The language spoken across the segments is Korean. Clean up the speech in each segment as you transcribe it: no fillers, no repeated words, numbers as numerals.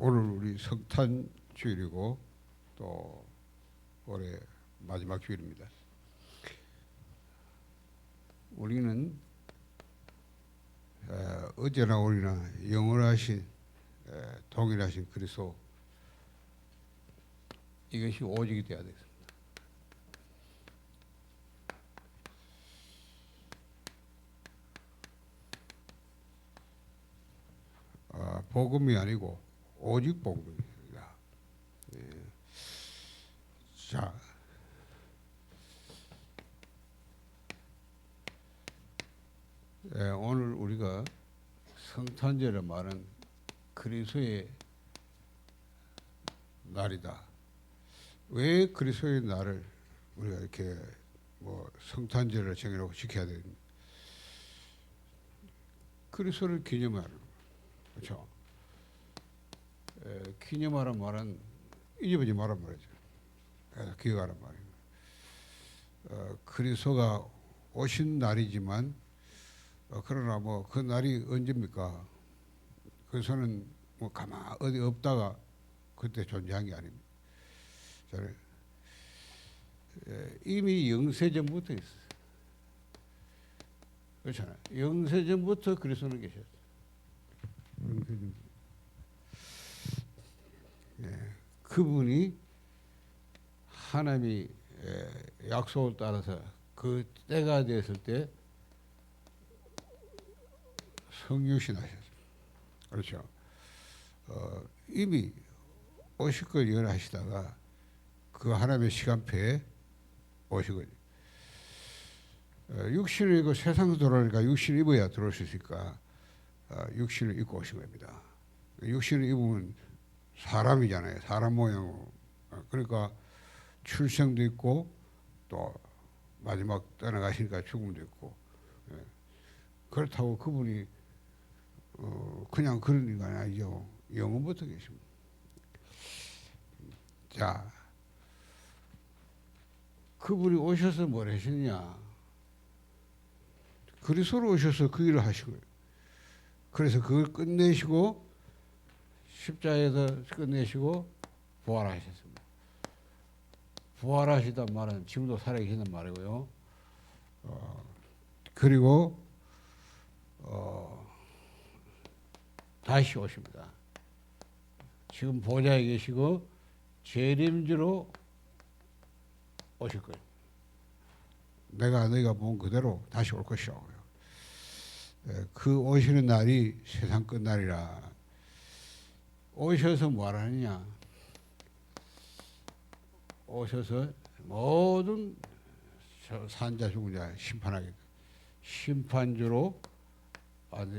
오늘 우리 성탄 주일이고 또 올해 마지막 주일입니다. 우리는 어제나 오늘이나 영원하신 동일하신 그리스도 이것이 오직이 되어야 되겠습니다. 복음이 아니고 오직 복음입니다. 자, 오늘 우리가 성탄절을 말하는 그리스도의 날이다. 왜 그리스도의 날을 우리가 이렇게 성탄절을 정해놓고 지켜야 되는? 그리스도를 기념하는. 그렇죠. 기념하란 말은 잊어버리지 말란 말이죠. 기억하란 말이에요. 그리스도가 오신 날이지만 그러나 그 날이 언제입니까? 그리스도는 가만 어디 없다가 그때 존재한 게 아닙니다. 이미 영세전부터 있어요. 그렇잖아요. 영세전부터 그리스도는 계셨어요. 그분이 하나님이 약속을 따라서 그 때가 됐을 때 성육신하셨습니다. 그렇죠. 이미 오실 걸 예언하시다가 그 하나님의 시간표에 오시거든요. 육신을 입고 세상 들어오니까 육신을 입어야 들어올 수 있으니까 육신을 입고 오신 겁니다. 육신을 입으면 사람이잖아요. 사람 모양으로. 그러니까 출생도 있고 또 마지막 떠나가시니까 죽음도 있고. 그렇다고 그분이 그냥 그런 인간이 아니죠. 영원부터 계십니다. 자, 그분이 오셔서 뭘 하시느냐? 그리스도로 오셔서 그 일을 하신 거예요. 그래서 그걸 끝내시고 십자가에서 끝내시고 부활하셨습니다. 부활하시단 말은 지금도 살아계시는 말이고요. 그리고 다시 오십니다. 지금 보좌에 계시고 재림주로 오실 거예요. 내가 너희가 본 그대로 다시 올 것이라고요. 그 오시는 날이 세상 끝날이라. 오셔서 뭘 하느냐? 오셔서 모든 산자 죽은 자 심판하겠다. 심판주로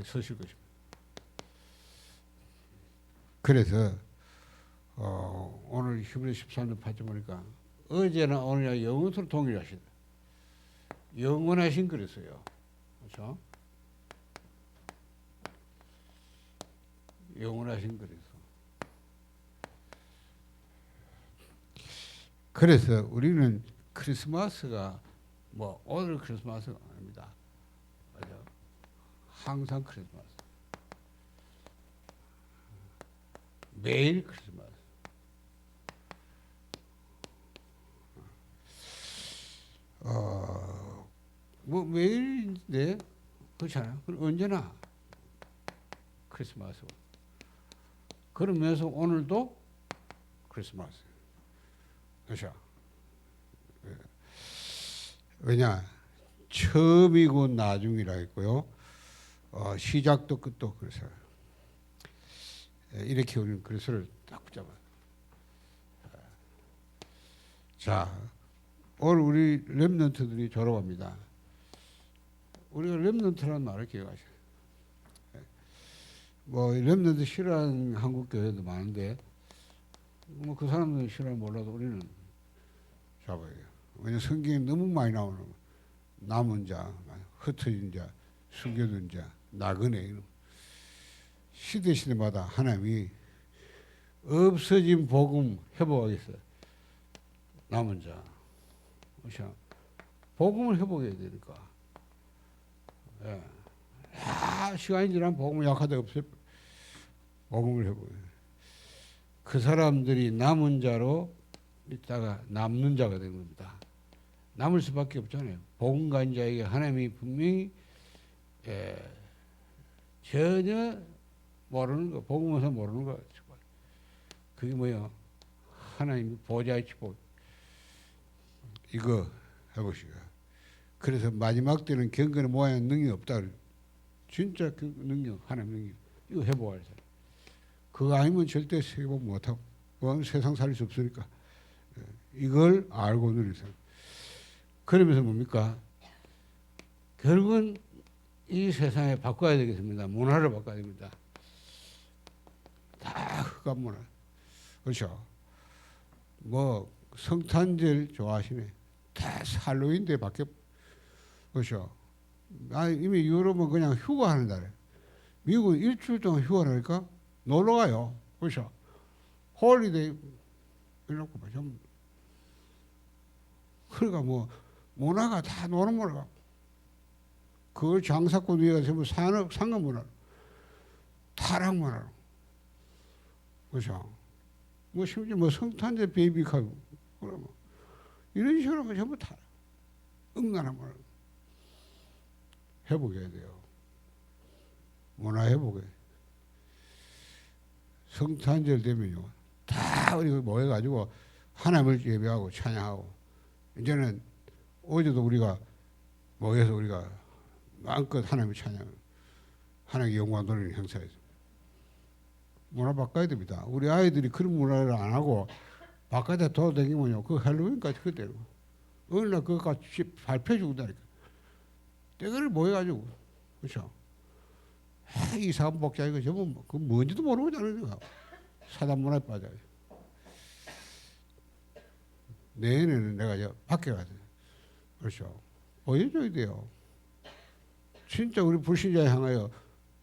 서실 것입니다. 그래서 오늘 히브리서 13장 8절 보니까 어제나 오늘이나 영원토록 동일하시다. 영원하신 그리스도요. 그렇죠? 영원하신 그리스도. 그래서 우리는 크리스마스가 오늘 크리스마스가 아닙니다. 맞아. 항상 크리스마스. 매일 크리스마스. 매일인데 그렇잖아요. 언제나 크리스마스. 그러면서 오늘도 크리스마스. 그렇죠. 왜냐? 처음이고 나중이라 했고요. 시작도 끝도 그래서 이렇게 우리는 그리스도를 딱 붙잡아요. 자, 오늘 우리 렘넌트들이 졸업합니다. 우리가 렘넌트라는 말을 기억하셔요. 렘넌트 싫어하는 한국 교회도 많은데 그 사람들은 싫어하면 몰라도 우리는 잡아야 돼요. 왜냐하면 성경에 너무 많이 나오는 남은 자, 흩어진 자, 숨겨둔 자, 나그네. 시대마다 하나님이 없어진 복음 회복하겠어요. 남은 자. 그렇죠? 복음을 회복해야 되니까. 시간이 지나면 복음은 약하다 없어요. 복음을 회복해. 그 사람들이 남은 자로 있다가 남는 자가 되는 겁니다. 남을 수밖에 없잖아요. 복음 가진 자에게 하나님이 분명히 전혀 모르는 거, 복음에서 모르는 거. 그게 뭐예요? 하나님 보좌의 축복. 이거 해보시고. 그래서 마지막 때는 경건의 모양의 능력이 없다. 진짜 그 능력, 하나님 능력. 이거 해보아야 돼. 그거 아니면 절대 세계복 못하고, 세상 살릴 수 없으니까. 이걸 알고 누리세요. 그러면서 뭡니까? 결국은 이 세상에 바꿔야 되겠습니다. 문화를 바꿔야 됩니다. 다 흑암 문화. 그렇죠? 뭐 성탄절 좋아하시네. 다 할로윈데 밖에. 그렇죠? 이미 유럽은 그냥 휴가하는 날에. 미국은 일주일 동안 휴가라니까 놀러 가요. 그렇죠? 홀리데이 이렇게 봐. 그러니까 뭐 문화가 다 노는 문화가. 그 장사꾼 위에 전부 상업 문화, 타락 문화. 그렇죠? 뭐 심지어 뭐 성탄절 베이비카 뭐 이런 식으로 전부 다 응가는 문화. 회복해야 돼요. 문화 회복해. 성탄절 되면요, 다 우리가 모여가지고 하나님을 예배하고 찬양하고. 이제는 어제도 우리가 모여서 우리가 마음껏 하나님을 찬양, 하나님의 영광 돌리는 행사에서 문화 바꿔야 됩니다. 우리 아이들이 그런 문화를 안 하고 바깥에 돌아다니면요, 그 할로윈까지 그대로 어느 날 그거 같이 발표해 주고다니까. 때를 모여가지고, 그렇죠? 이 사업복자 이거 전부 그 뭔지도 모르고 자는 사단 문화에 빠져요. 내년에는 내가 저 밖에 가야 돼. 그렇죠? 보여줘야 돼요. 진짜 우리 불신자에 향하여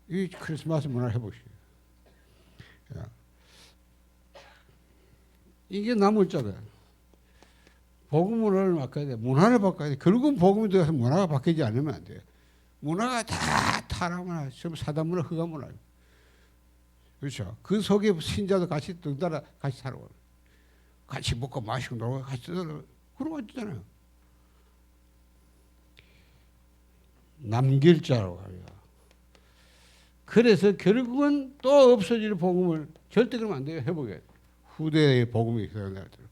이 크리스마스 문화를 해보시오. 이게 남을 자다. 복음 문화를 바꿔야 돼. 문화를 바꿔야 돼. 결국은 복음이 들어가서 문화가 바뀌지 않으면 안 돼. 문화가 다 타락 문화, 사단 문화, 흑암 문화. 그렇죠? 그 속에 신자도 같이 등따라 같이 살아요. 같이 먹고 마시고 놀고 같이 살아요. 그러고 있잖아요. 남길 자라고 하요. 그래서 결국은 또 없어질 복음을 절대 그러면 안 돼요. 회복해야 돼요. 후대의 복음이 있어야 돼요.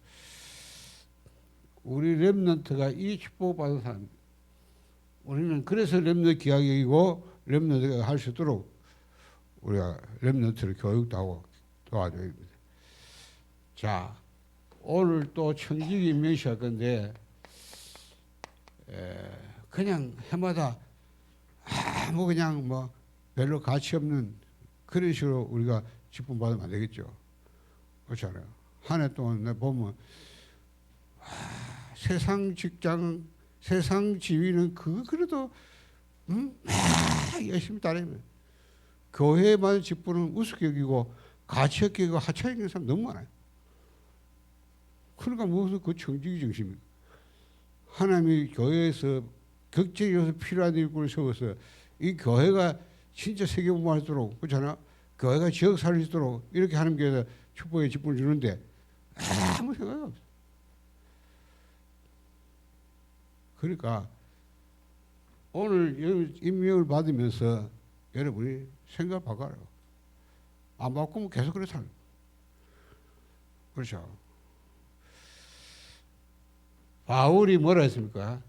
우리 렘넌트가 이 축복 받은 사람. 우리는 그래서 렘넌트 기약이고 렘넌트가 할 수 있도록 우리가 렘넌트를 교육도 하고 도와줘야 됩니다. 자, 오늘 또 청지기 임명시할 건데 그냥 해마다 뭐 그냥 뭐 별로 가치 없는 그런 식으로 우리가 직분 받으면 안 되겠죠. 그렇잖아요. 한 해 동안 내 보면 세상 직장, 세상 지위는 그거 그래도 열심히 따르면 교회만 직분은 우습게 여기고 가치 없게 여기고 하찮게 여기는 사람 너무 많아요. 그러니까 무슨 그 청지기 정신입니까? 하나님이 교회에서 격제에서 필요한 일꾼을 세워서 이 교회가 진짜 세계분만하도록 그렇잖아. 교회가 지역 살릴 수 있도록 이렇게 하나님께서 축복의 직분을 주는데 아무 생각 없어. 그러니까 오늘 임명을 받으면서 여러분이 생각 바꿔요. 안 바꾸면 계속 그래 살아요. 그렇죠. 바울이 뭐라 했습니까?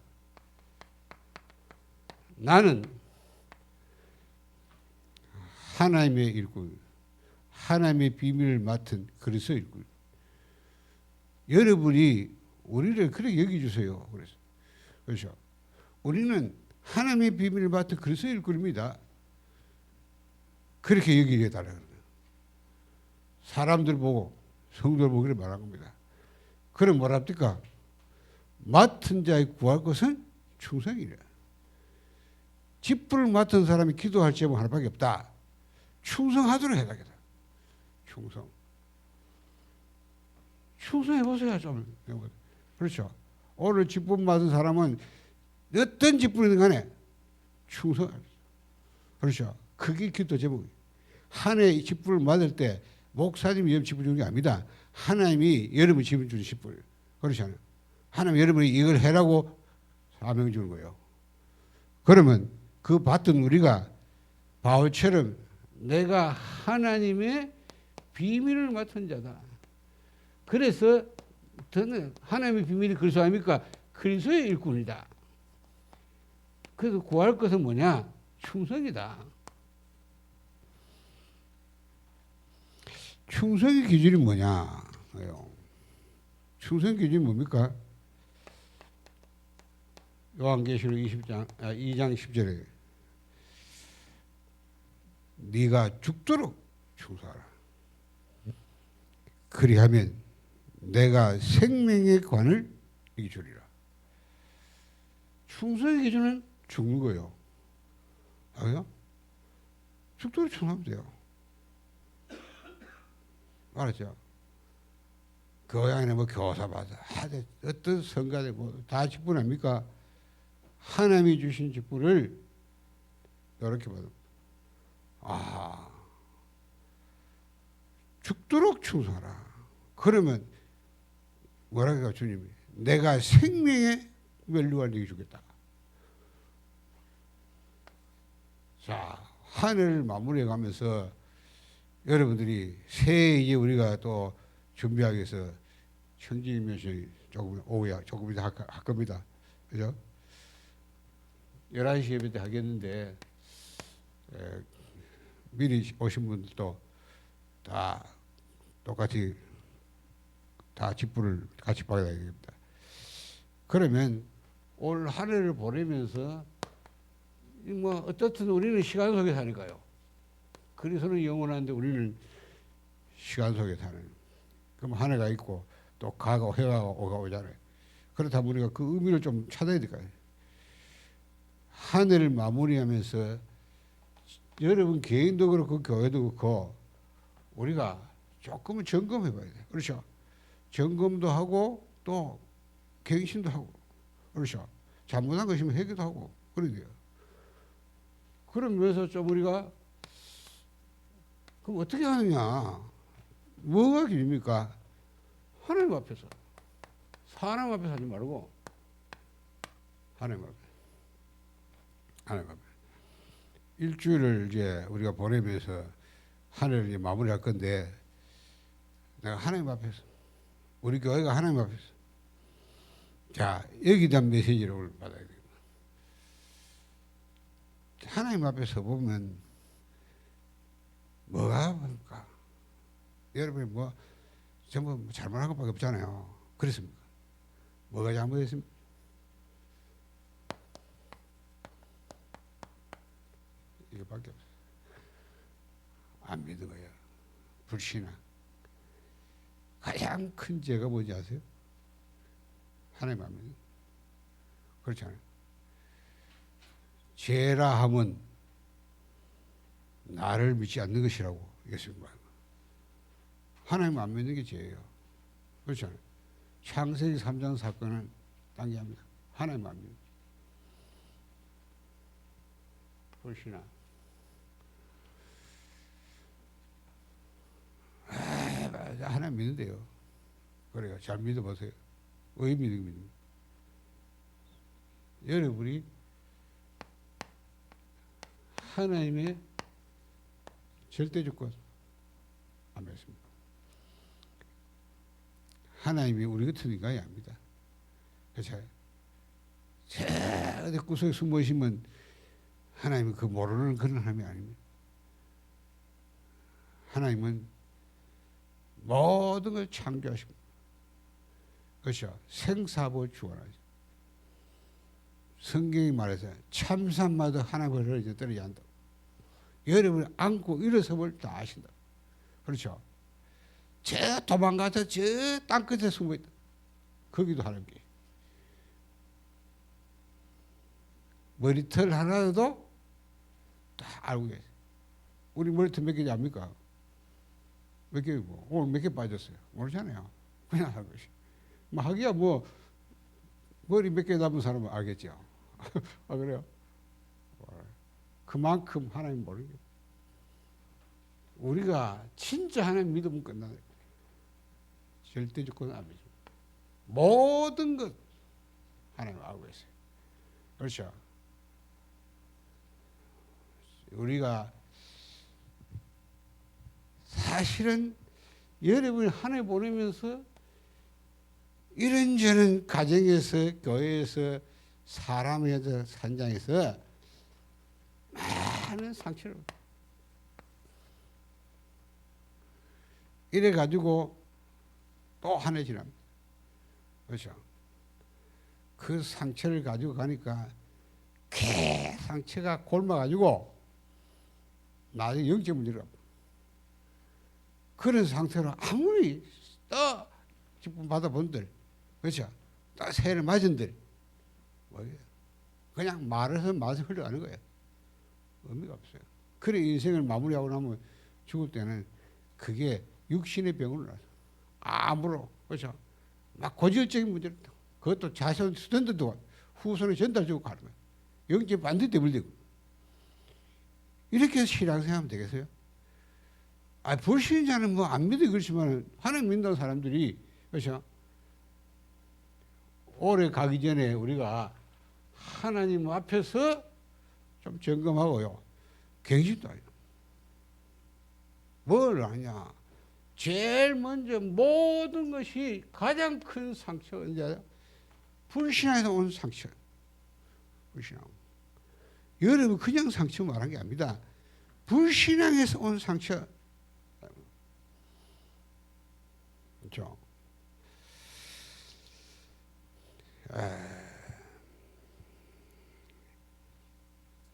나는 하나님의 일꾼, 하나님의 비밀을 맡은 그리스도 일꾼. 여러분이 우리를 그렇게 여기주세요. 그래서 그렇죠. 우리는 하나님의 비밀을 맡은 그리스도 일꾼입니다. 그렇게 여기게 달라는 거예요. 사람들 보고 성도를 보고 그렇게 말한 겁니다. 그럼 뭐랍니까? 맡은 자의 구할 것은 충성이래. 직분을 맡은 사람이 기도할 제목 하나밖에 없다. 충성하도록 해야 되겠다. 충성. 충성해보세요. 좀. 그렇죠. 오늘 직분 받은 사람은 어떤 직분이든 간에 충성. 그렇죠. 그게 기도 제목이에요. 한 해 직분을 받을 때 목사님이 여러분 직분 주는 게 아닙니다. 하나님이 여러분 직분 주는 직분. 그렇잖아요. 하나님 여러분이 이걸 해라고 사명 주는 거예요. 그러면 그 받던 우리가 바울처럼 내가 하나님의 비밀을 맡은 자다. 그래서 저는 하나님의 비밀이 그리스도 아닙니까? 그리스도의 일꾼이다. 그래서 구할 것은 뭐냐? 충성이다. 충성의 기준이 뭐냐? 충성 기준이 뭡니까? 요한계시록 2장 10절에 네가 죽도록 충성하라. 그리하면 내가 생명의 관을 이게 주리라. 충성의 기준은 죽는 거예요. 알아요? 죽도록 충성하면 돼요. 알았죠? 교양에 뭐 교사 받아 하되 어떤 성가대 뭐 다 직분 아닙니까? 하나님이 주신 직분을 이렇게 받아. 아, 죽도록 충성하라. 그러면 뭐라고 주님이 내가 생명의 멸류관을 네게 주겠다. 자, 하늘을 마무리해 가면서 여러분들이 새해 이제 우리가 또 준비하기 위해서 청지면서 조금 오후야 조금 이따 할 겁니다. 그죠? 11시 예배 때 하겠는데 미리 오신 분들도 다 똑같이 다 직분을 같이 받아야 됩니다. 그러면 올 한 해를 보내면서 뭐 어떻든 우리는 시간 속에 사니까요. 그리스도는 영원한데 우리는 시간 속에 사는. 그럼 한 해가 있고 또 가고 해가 오잖아요. 그렇다 보니까 그 의미를 좀 찾아야 될까요? 한 해를 마무리하면서 여러분 개인도 그렇고 교회도 그렇고 우리가 조금은 점검해 봐야 돼요. 그렇죠? 점검도 하고 또 갱신도 하고 그렇죠? 잘못한 것이면 회개도 하고 그래야 돼요. 그러면서 좀 우리가 그럼 어떻게 하느냐? 뭐가 길입니까? 하나님 앞에서. 사람 앞에서 하지 말고 하나님 앞에. 하나님 앞에. 일주일을 이제 우리가 보내면서 한 해를 이제 마무리할 건데 내가 하나님 앞에서 우리 교회가 하나님 앞에서 자 여기에 대한 메시지를 받아야 됩니다. 하나님 앞에서 보면 뭐가 뭡니까? 여러분이 뭐 전부 잘못한 것밖에 없잖아요. 그렇습니까? 뭐가 잘못했습니까? 이거밖에 없어요. 안 믿은 거예요. 불신앙. 가장 큰 죄가 뭔지 아세요? 하나님 안 믿는. 그렇잖아요. 죄라 함은 나를 믿지 않는 것이라고 예수님 말합니다. 하나님 안 믿는 게 죄예요. 그렇잖아요. 창세기 3장 사건은 당기합니다. 하나님 안 믿는. 불신앙. 하나님 믿는데요. 그래요. 잘 믿어보세요. 왜 믿습니까? 여러분이 하나님의 절대 조건 안 믿습니다. 하나님이 우리 같은 인간이 아닙니다. 그렇죠? 저 어디 구석에 숨어 있으면 하나님은 그 모르는 그런 하나님이 아닙니다. 하나님은 모든 걸 창조하십니다. 그렇죠? 생사부 주관하죠. 성경이 말해서 참사마다 하나님을 이제 떨어지지 않는다. 여러분이 안고 일어섬을 다 아신다. 그렇죠? 저 도망가서 저 땅끝에 숨어 있다. 거기도 하나님께. 머리털 하나도 다 알고 계세요. 우리 머리털 몇 개인지 압니까? 몇 개고 오늘 몇 개 빠졌어요. 모르잖아요. 그냥 한 것이. 뭐 하기야 뭐 머리 몇 개 남은 사람은 알겠죠. 아 그래요? 그만큼 하나님 모르는 게 우리가 진짜 하나님 믿으면 끝나는 거예요. 절대 조건은 안 믿습니다. 모든 것 하나님 알고 있어요. 그렇죠? 우리가 사실은 여러분이 한 해 보내면서 이런저런 가정에서, 교회에서, 사람에서, 산장에서 많은 상처를 이래 가지고 또 한 해 지납니다. 그렇죠? 그 상처를 가지고 가니까 상처가 곪아가지고 나중에 영적 문제가 갑니다. 그런 상태로 아무리 또 기쁨 받아본들, 그렇죠? 또 세를 맞은들, 뭐예요? 그냥 말해서 맛을 흘러가는 거예요. 의미가 없어요. 그래 인생을 마무리하고 나면 죽을 때는 그게 육신의 병으로 나서 아무로, 그렇죠? 막 고질적인 문제를, 그것도 자손 수단들도 후손에 전달주고 가는 거예요. 영적 반드시 대불되고. 이렇게 해서 신앙생활하면 되겠어요? 불신자는 뭐 안 믿어 그렇지만 하나님 믿는 사람들이, 그렇죠? 오래 가기 전에 우리가 하나님 앞에서 좀 점검하고요. 갱신도 아니야. 뭘 하냐? 제일 먼저 모든 것이 가장 큰 상처가 이제 불신앙에서 온 상처. 불신앙. 여러분 그냥 상처 말한 게 아닙니다. 불신앙에서 온 상처. 그렇죠?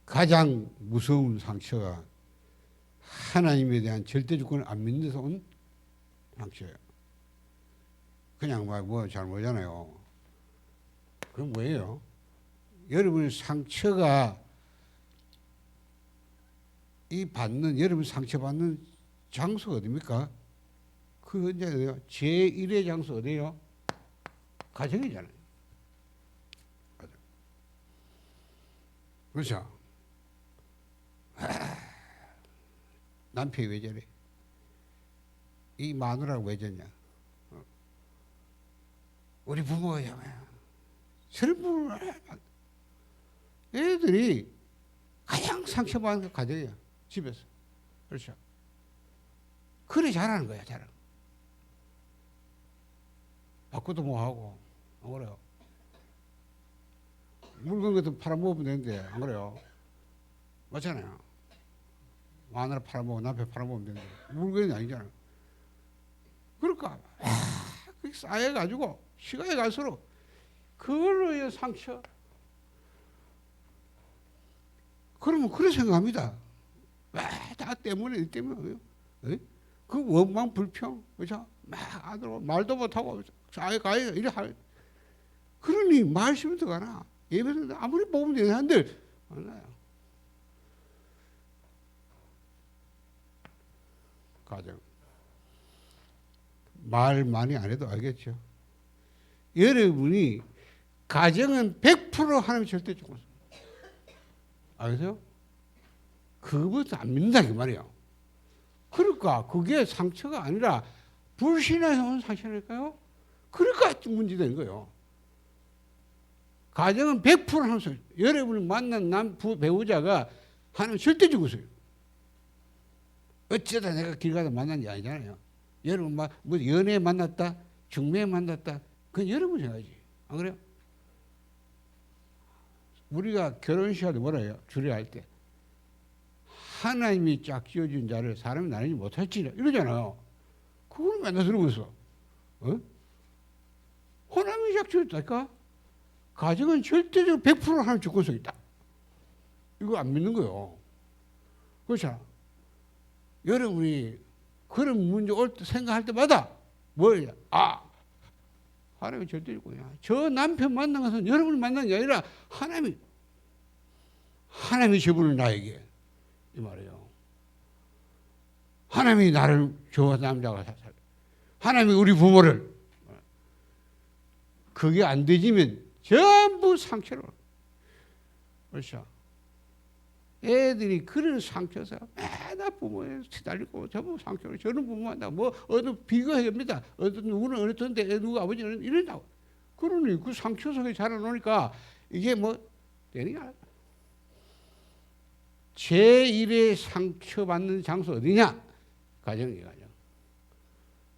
가장 무서운 상처가 하나님에 대한 절대 주권을 안 믿는 데서 온 상처예요. 그냥 뭐 잘못이잖아요. 그럼 뭐예요? 여러분의 상처가 여러분 상처받는 장소가 어디입니까? 그 이제 제1의 장소 어디예요? 가정이잖아요. 가정. 그렇죠? 남편이 왜 저래? 이 마누라가 왜 저냐? 우리 부모가 저런 부모를 애들이 가장 상처받는 게 가정이야. 집에서. 그렇죠? 그래 잘하는 거야. 잘하는. 바꾸도 뭐하고 안 그래요? 물건 같은 팔아먹으면 되는데 안 그래요? 맞잖아요. 마누라 팔아먹고 남편 팔아먹으면 되는데 물건이 아니잖아요. 그러니까 그게 쌓여가지고 시간이 갈수록 그걸로의 상처. 그러면 그래 생각합니다. 다 때문에 이 때문에 그 원망 불평, 그죠? 막 아들 말도 못하고 아예 가요 이래 할. 그러니 말씀이 들어가나 예배는 아무리 보면 되는 한들 만나요. 가정 말 많이 안 해도 알겠죠. 여러분이 가정은 100% 하나님 절대 주권. 알겠어요? 그것도 안 믿는다 그 말이에요. 그러니까 그게 상처가 아니라 불신에서 온 상처니까요. 그러니까 문제된 거예요. 가정은 100% 하나님. 여러분이 만난 배우자가 하나님 절대 주고서요. 어쩌다 내가 길 가다 만난 게 아니잖아요. 여러분 뭐 연애에 만났다, 중매에 만났다, 그건 여러분 생각이지. 안 그래요? 우리가 결혼식 할 때 뭐라 해요? 주례할 때. 하나님이 짝 지어준 자를 사람이 나누지 못할지 이러잖아요. 그걸 맨날 들으고 있어. 하나님이 짝 지어줬다니까? 가정은 절대적으로 100% 하나님 주권성이 있다. 이거 안 믿는 거예요. 그렇잖아. 여러분이 그런 문제 올 때 생각할 때마다 뭐예요? 하나님이 절대 주권이야. 저 남편 만난 것은 여러분이 만난 게 아니라 하나님이 저분을 나에게 이 말이에요. 하나님이 나를 저 남자가 하나님이 우리 부모를 그게 안 되지면 전부 상처로. 그렇죠? 애들이 그런 상처에서 맨날 부모에 시달리고 저부 상처로 저런 부모한다 뭐 어느 비교해봅니다. 어떤 누구는 어느 던데 누구 아버지는 이런다고. 그러니 그 상처 속에 자라놓으니까 이게 뭐 되는 게 아니야. 제1의 상처받는 장소 어디냐? 가정이에요, 가정.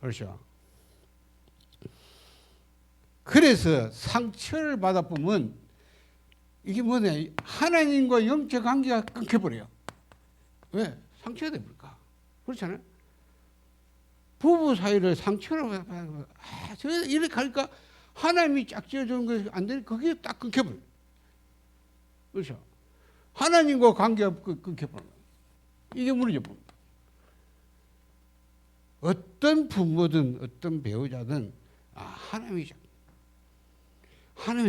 그렇죠. 그래서 상처를 받아보면 이게 뭐냐? 하나님과 영적 관계가 끊겨버려요. 왜? 상처가 돼버릴까? 그렇잖아요. 부부 사이를 상처로 저 이렇게 하니까 하나님이 짝지어주는 것이 안 되니 그게 딱 끊겨버려요. 그렇죠. 하나님과 관계가 끊겨버려요. 이게 무너져버립니다. 어떤 부모든 어떤 배우자든 하나님의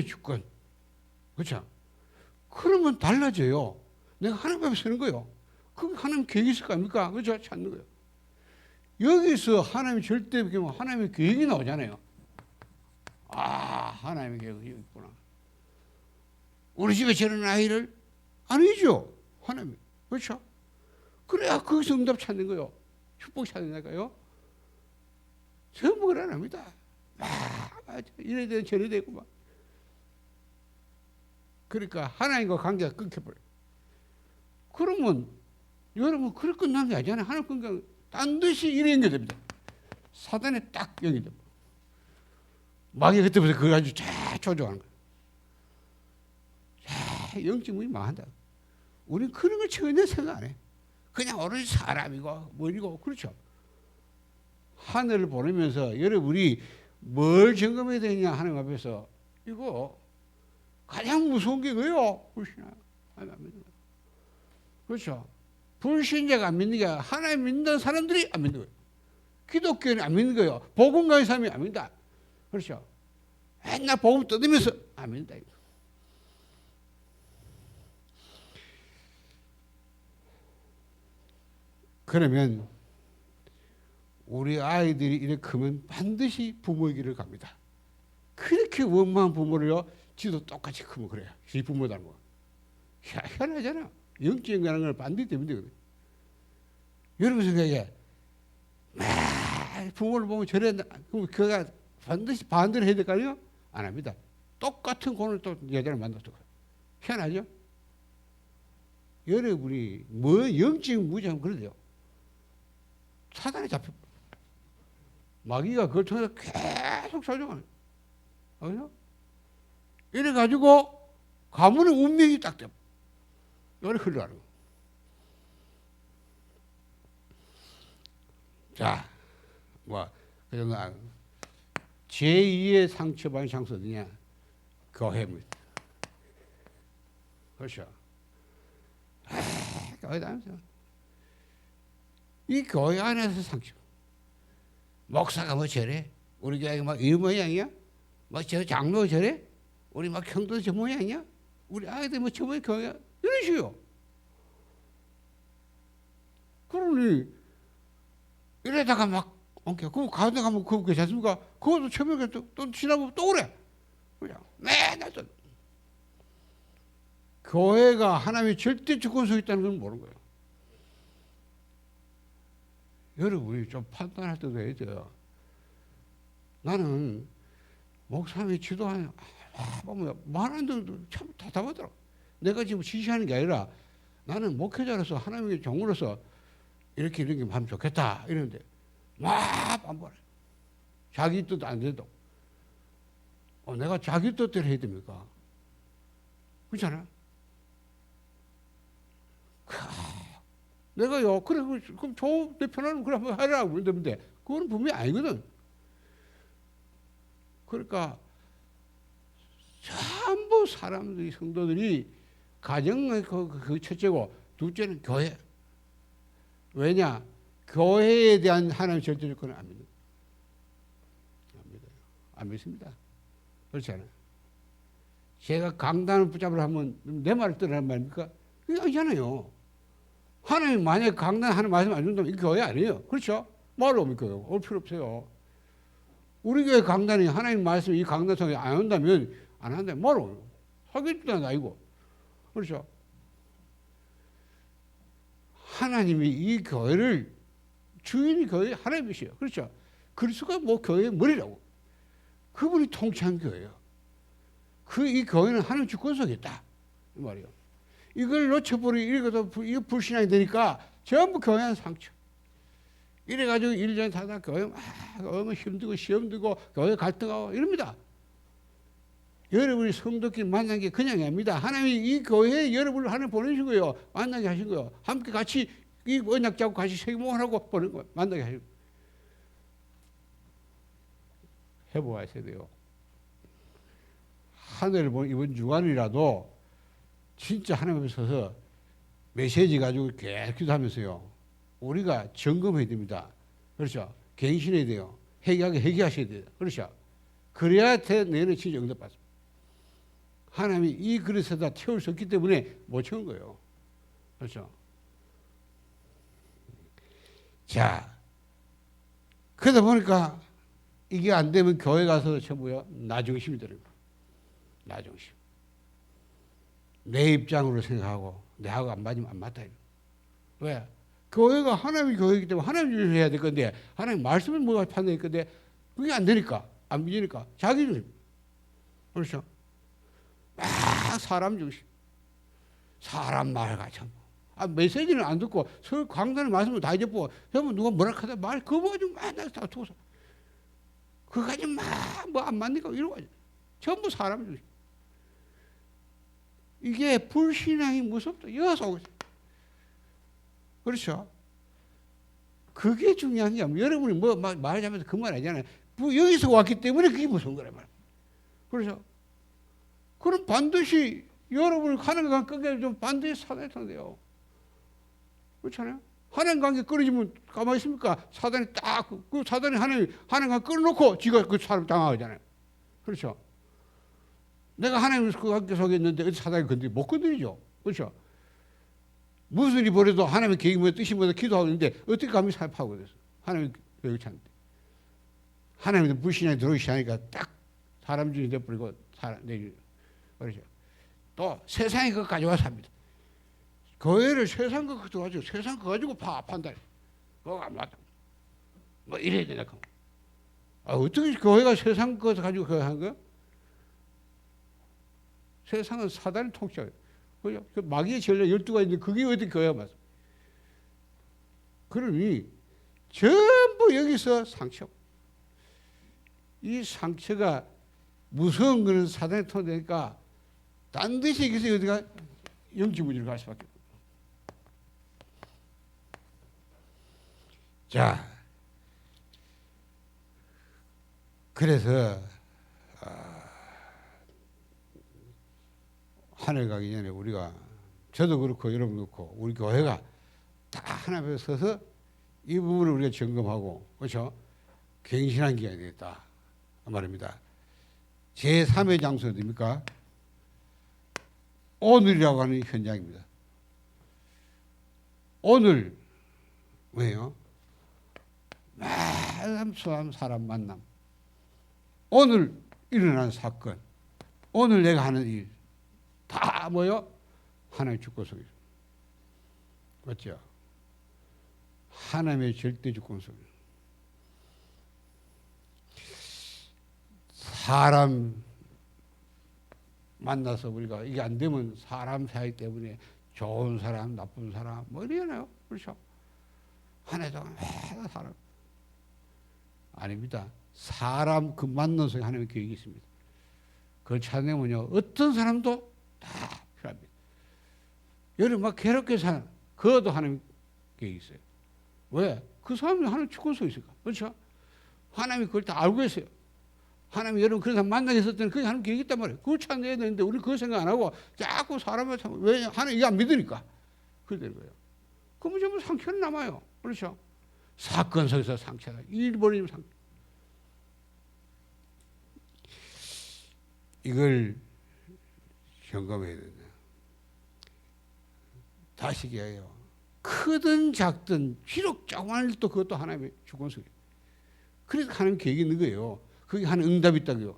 주권. 그렇죠. 그러면 달라져요. 내가 하나님 앞에 서는 거예요. 그 하나님 계획이 있을 거 아닙니까? 그죠? 찾는 거예요. 여기서 하나님이 절대 하나님의 계획이 나오잖아요. 하나님의 계획이 있구나. 우리 집에 저런 아이를 아니죠. 하나님. 그렇죠? 그래야 거기서 응답 찾는 거예요. 축복 찾는다니까요. 전부 그래 안 합니다. 이래 되고 저래 되고 막. 그러니까 하나님과 관계가 끊겨버려요. 그러면 여러분 그럴 끝난 게 아니잖아요. 하나님 관계가 딴 듯이 이래 연결됩니다. 사단에 딱 연결됩니다. 마귀가 그때부터 그걸 아주 잘 조종하는 거예요. 영적 문이 망한다. 우리는 그런 걸 전혀 생각 안 해. 그냥 오로지 사람이고 뭐이고 그렇죠. 하늘을 보내면서 여러분이 뭘 점검해야 되냐 하는 앞에서 이거 가장 무서운 게 뭐예요? 불신하요. 하나님 안 믿는 거예요. 그렇죠. 불신자가 안 믿는 게 하나님 믿는 사람들이 안 믿는 거예요. 기독교는 안 믿는 거예요. 복음 가진 사람이 안 믿는다. 그렇죠. 맨날 복음 떠들면서 안 믿는다. 그러면 우리 아이들이 이렇게 크면 반드시 부모의 길을 갑니다. 그렇게 원망한 부모를요, 지도 똑같이 크면 그래요. 지 부모 닮고. 희한하잖아. 영적인 걸 반드시 때문에. 여러분 생각에, 부모를 보면 저래, 그럼 그가 반드시 반대를 해야 될 거 아니에요? 안 합니다. 똑같은 고를 또 여자를 만났어. 희한하죠? 여러분이 뭐 영적인 무지하면 그러대요. 사단에 잡혀. 마귀가 그걸 통해서 계속 조종하는 거예요. 이래가지고 가문의 운명이 딱 돼. 이렇게 흘러가는 거예요. 자, 그래서 제2의 상처받은 장소 어디냐? 교회입니다. 그렇죠. 교회 다니면서. 이 교회 안에서 상처. 목사가 뭐 저래? 우리 교회가 막 이 모양이야? 막 저 장로가 저래? 우리 막 형도 저 모양이야? 우리 아이들 뭐 저 모양 교회야? 이런 식이요. 그러니 이래다가 막 그럼 가운데 가면 그거 괜찮지 않습니까? 그것도 처음에 또 지나보면 또 그래. 그냥 맨날 또. 교회가 하나님의 절대 주권 속에 있다는 걸 모르는 거예요. 여러분이 좀 판단할 때도 해야 돼요. 나는 목사님이 지도하는 보면 말하는 데도 참 답답하더라고. 내가 지금 지시하는 게 아니라 나는 목회자로서 하나님의 종으로서 이렇게 하면 좋겠다 이러는데 막 반발해. 자기 뜻도 안 돼도. 내가 자기 뜻대로 해야 됩니까? 그렇잖아. 내가요, 그래, 그럼 내 편하면 그래 한번 하라고 그러는데, 그건 분명히 아니거든. 그러니까, 전부 사람들이, 성도들이, 가정의 그 첫째고, 둘째는 교회. 왜냐? 교회에 대한 하나님의 절대주권은 안 믿어요. 안 믿어요. 안 믿습니다. 그렇지 않아요. 제가 강단을 붙잡으려 하면 내 말을 떠나는 말입니까? 그게 아니잖아요. 하나님 만약에 강단 하는 말씀 안 준다면 이 교회 아니에요. 그렇죠? 말로 오면 교회 올 필요 없어요. 우리 교회 강단이 하나님 말씀 이 강단 속에 안 온다면 안 한다면 말로 오요. 하겠다는 아니고. 그렇죠? 하나님이 이 교회를 주인이 교회 하나님이시요. 그렇죠? 그리스도가 뭐 교회의 머리라고. 그분이 통치한 교회예요. 이 교회는 하나님 주권 속에 있다. 이 말이에요. 이걸 놓쳐버리고 이거 불신앙이 되니까 전부 교회한 상처. 이래가지고 1년 사다 교회 막 얼마나 힘들고 시험 들고 교회 갈등하고 이럽니다. 여러분이 성도끼리 만난 게 그냥이 아닙니다. 하나님이 이 교회에 여러분을 하나님 보내신 거예요. 만나게 하신 거예요. 함께 같이 이 언약 잡고 같이 세계목을 하고 보낸 거예요. 만나게 하신 거예요. 해보아야 돼요. 하늘을 보면 이번 주간이라도 진짜 하나님 앞에 서서 메시지 가지고 계속 기도하면서요. 우리가 점검해야 됩니다. 그렇죠? 갱신해야 돼요. 회개하셔야 돼요. 그렇죠? 그래야 내년에 진짜 응답받습니다. 하나님이 이 그릇에다 태울 수 없기 때문에 못 채운 거예요. 그렇죠? 자, 그러다 보니까 이게 안 되면 교회 가서 전부요 나중심이 되는 거예요. 나중심. 내 입장으로 생각하고 내하고 안 맞으면 안 맞다. 왜? 교회가 하나님의 교회이기 때문에 하나님 주셔야 해야 될 건데 하나님 말씀을 뭐가 판단할 건데 그게 안 되니까 안 믿으니까 자기 중심. 그렇죠? 막 사람 중심. 사람 말과 참. 메시지는 안 듣고 서울 강단의 말씀을 다 잊어보고 전부 누가 뭐라 하다 말 그거 가지고 맨날 다투고서 그거 가지고 막 뭐 안 맞니까 이러고 전부 사람 중심. 이게 불신앙이 무섭다. 여기서 오고 있어요. 그렇죠? 그게 중요한 게 아니에요. 여러분이 뭐 말하자면서 그 말 아니잖아요. 여기서 왔기 때문에 그게 무서운 거란 말이에요. 그렇죠? 그럼 반드시 여러분이 하나님 관계 끊겨지면 반드시 사단이 통돼요. 그렇잖아요? 하나님 관계 끊어지면 가만히 있습니까? 사단이 딱, 그 사단이 하나님 관계 끊어놓고 지가 그 사람 당하잖아요. 그렇죠? 내가 하나님 그 관계 속에 있는데 어디 사단이 못 건드리죠. 그렇죠? 무슨 일이 벌어도 하나님의 계획이 뭐야 뜻이 뭐야 기도하고 있는데 어떻게 감히 살파하고 그랬어. 하나님의 계획을 찾는데. 하나님의 불신앙이 들어오기 시작하니까 딱 사람 중에 돼버리고 그렇죠. 또 세상에 그거 가져와서 합니다. 교회를 세상 거 가지고 세상 거 가지고 판단. 그거 안 맞다. 뭐 이래야 되나? 어떻게 교회가 세상 거 가지고 그거 한 거야? 세상은 사단이 통치해요. 그죠? 그 마귀의 전략 12가지 있는데 그게 어떻게 교회가 맞아? 그러니 전부 여기서 상처. 이 상처가 무서운 거는 사단이 통되니까 반드시 여기서 어디가 영지무지로 갈 수밖에 없어요. 자, 그래서 하늘 가기 전에 우리가 저도 그렇고 여러분 그렇고 우리 교회가 다 하나님에 서서 이 부분을 우리가 점검하고 그렇죠? 갱신한 기간이 되겠다 그 말입니다. 제3의 장소 어디입니까? 오늘이라고 하는 현장입니다. 오늘 왜요? 사람 만남. 오늘 일어난 사건. 오늘 내가 하는 일. 다 뭐요? 하나님의 주권 속에 있습니다. 맞죠? 하나님의 절대 주권 속에 사람 만나서 우리가 이게 안 되면 사람 사이 때문에 좋은 사람, 나쁜 사람 뭐 이러잖아요. 그렇죠? 한 해 동안 매일 사람 아닙니다. 사람 그 만난 속에 하나님의 계획이 있습니다. 그걸 찾으면요 어떤 사람도 다 필요합니다. 여러분 막 괴롭게 사는 그것도 하나님 계획이 있어요. 왜? 그 사람이 하나님 주권 속에 있을까? 그렇죠? 하나님이 그걸 다 알고 있어요. 하나님이 여러분 그런 사람 만나게 했을 때는 그게 하나님 계획이 있단 말이에요. 그걸 찾아내야 되는데 우리 그거 생각 안 하고 자꾸 사람을 왜 하나님 이게 안 믿으니까 그래 되는 거예요. 그러면 전부 상처는 남아요. 그렇죠? 사건 속에서 상처다. 일 벌이면 상처. 이걸 점검해야 된다. 다시 얘기해요. 크든 작든 비록 조그만 일도 그것도 하나님의 주권 속에. 그래서 하나님 계획이 있는 거예요. 그게 하나님 응답이 있다고요.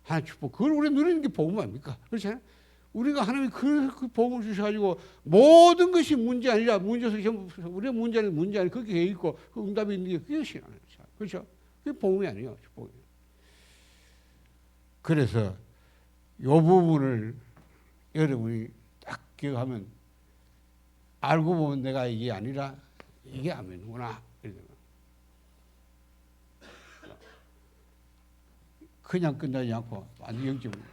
하나님 축복. 그걸 우리 누리는 게 복음 아닙니까? 그렇잖아요. 우리가 하나님이 그 복음을 주셔가지고 모든 것이 문제 아니라 문제에서 전부 우리의 문제는 문제 아니라 그게 돼 있고 그 응답이 있는 게 그게 신앙이에요. 그렇죠? 그게 복음이 아니에요. 복음이. 그래서 이 부분을 여러분이 딱 기억하면 알고 보면 내가 이게 아니라 이게 아멘이구나. 그냥 끝나지 않고 완전 영적 문제.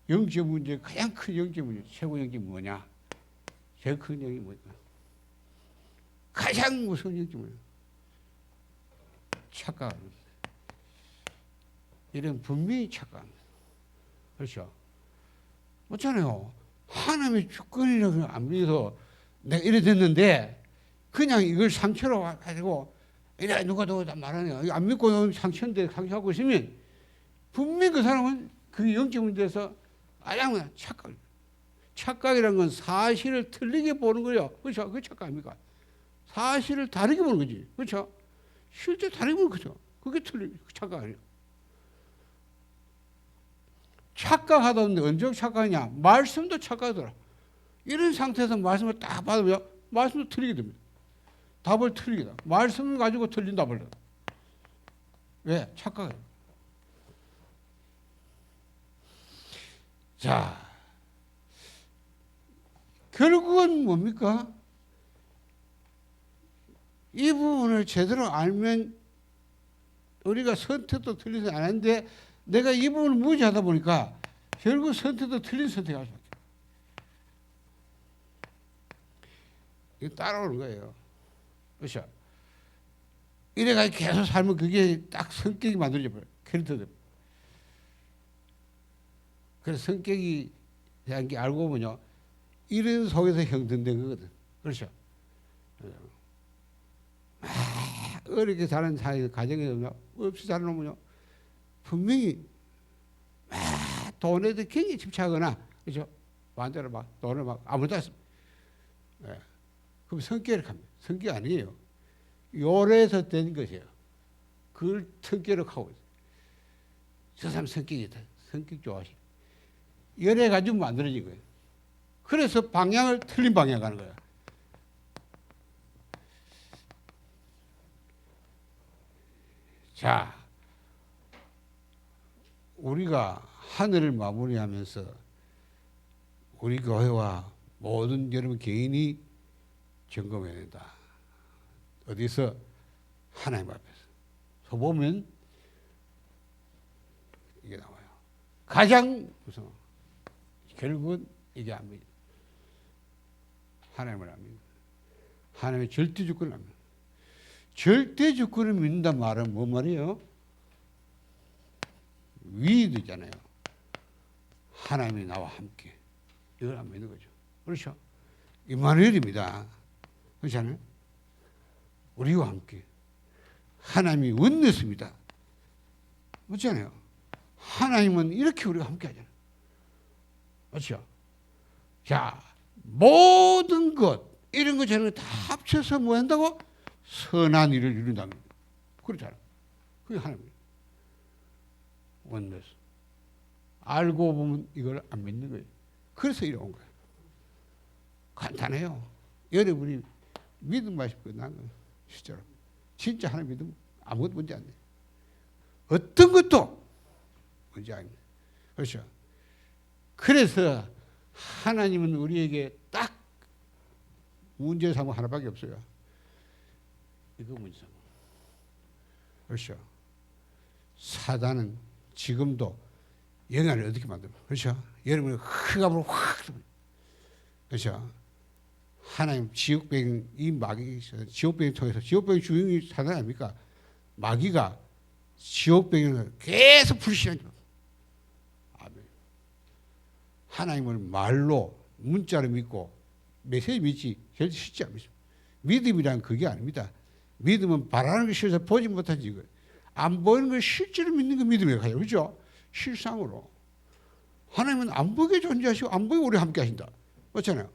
영적 문제 가장 큰 영적 문제 최고 영적이 뭐냐? 제일 큰 영이 뭐냐? 가장 무서운 영적 문제. 착각합니다. 이런 분명히 착각합니다. 그렇죠? 그렇잖아요. 하나님의 주권이라고 안 믿어서 내가 이래 됐는데 그냥 이걸 상처로 가지고 이래 누가 말하네요. 안 믿고 상처인데 상처하고 있으면 분명히 그 사람은 그 영적 문제에서 가장 착각. 착각이라는 건 사실을 틀리게 보는 거예요. 그렇죠? 그게 착각입니까? 사실을 다르게 보는 거지. 그렇죠? 실제 다르게 보는 거죠. 그게 착각 아니에요. 착각하다는데 언제 착각하냐? 말씀도 착각하더라. 이런 상태에서 말씀을 딱 받으면 말씀도 틀리게 됩니다. 답을 틀리게 돼. 말씀을 가지고 틀린 답을 해. 왜? 착각해요. 자, 결국은 뭡니까? 이 부분을 제대로 알면 우리가 선택도 틀리지 않았는데 내가 이 부분을 무지하다 보니까 결국 선택도 틀린 선택을 할 수밖에 없어요. 이거 따라오는 거예요. 그렇죠? 이래가지고 계속 살면 그게 딱 성격이 만들어져 버려요. 캐릭터도. 그래서 성격이 대한 게 알고 보면요. 이런 속에서 형성된 거거든. 그렇죠? 어렵게 사는 사회 가정에서 없이 사는 놈은요. 분명히 돈에 굉장히 집착하거나, 그렇죠? 반대로 막 돈을 막 아무것도 안 씁니다. 네. 그럼 성격을 합니다. 성격 아니에요. 요래서 된 것이에요. 그걸 성격을 하고 있어요. 저 사람 성격이다. 성격 좋아하시. 열애 가지고 만들어진 거예요. 그래서 방향을 틀린 방향 가는 거예요. 자, 우리가 하늘을 마무리하면서 우리 교회와 모든 여러분 개인이 점검해야 된다. 어디서? 하나님 앞에서. 서 보면 이게 나와요. 가장 무서워. 결국은 이게 안 믿어요. 하나님을 안 믿어요. 하나님의 절대 주권을 안 믿어요. 절대 주권을 믿는단 말은 뭔 말이에요? 위드잖아요. 하나님이 나와 함께. 이걸 안 믿는 거죠. 그렇죠? 임마누엘입니다. 그렇지 않아요? 우리와 함께. 하나님이 원내스입니다. 그렇지 않아요? 하나님은 이렇게 우리와 함께 하잖아요. 그렇죠? 자, 모든 것, 이런 것 저런 것 다 합쳐서 뭐 한다고? 선한 일을 이룬다는 거예요. 그렇잖아요. 그게 하나님이에요. 원내스. 알고 보면 이걸 안 믿는 거예요. 그래서 이래온 거예요. 간단해요. 여러분이 믿음 마시고 끝난 거예요. 실제로. 진짜 하나님 믿으면 아무것도 문제 안 돼요. 어떤 것도 문제 아닙니다. 그렇죠? 그래서 하나님은 우리에게 딱 문제 삼아 하나밖에 없어요. 이거 문제 삼아. 그렇죠? 사단은 지금도 영향을 어떻게 만들어? 그렇죠? 여러분이 흑암으로 확. 그렇죠? 하나님 지옥병 이 마귀 지옥병을 통해서 지옥병의 주인이 사단 아닙니까? 마귀가 지옥병을 계속 불신하죠. 아멘. 하나님을 말로 문자로 믿고 메시지 믿지 절대 쉽지 않습니다. 믿음이란 그게 아닙니다. 믿음은 바라는 걸 실제 보지 못한 지금 안 보이는 걸 실제로 믿는 게 믿음이라고 해요. 그렇죠? 실상으로. 하나님은 안 보게 존재하시고 안 보게 우리 함께 하신다. 그렇잖아요.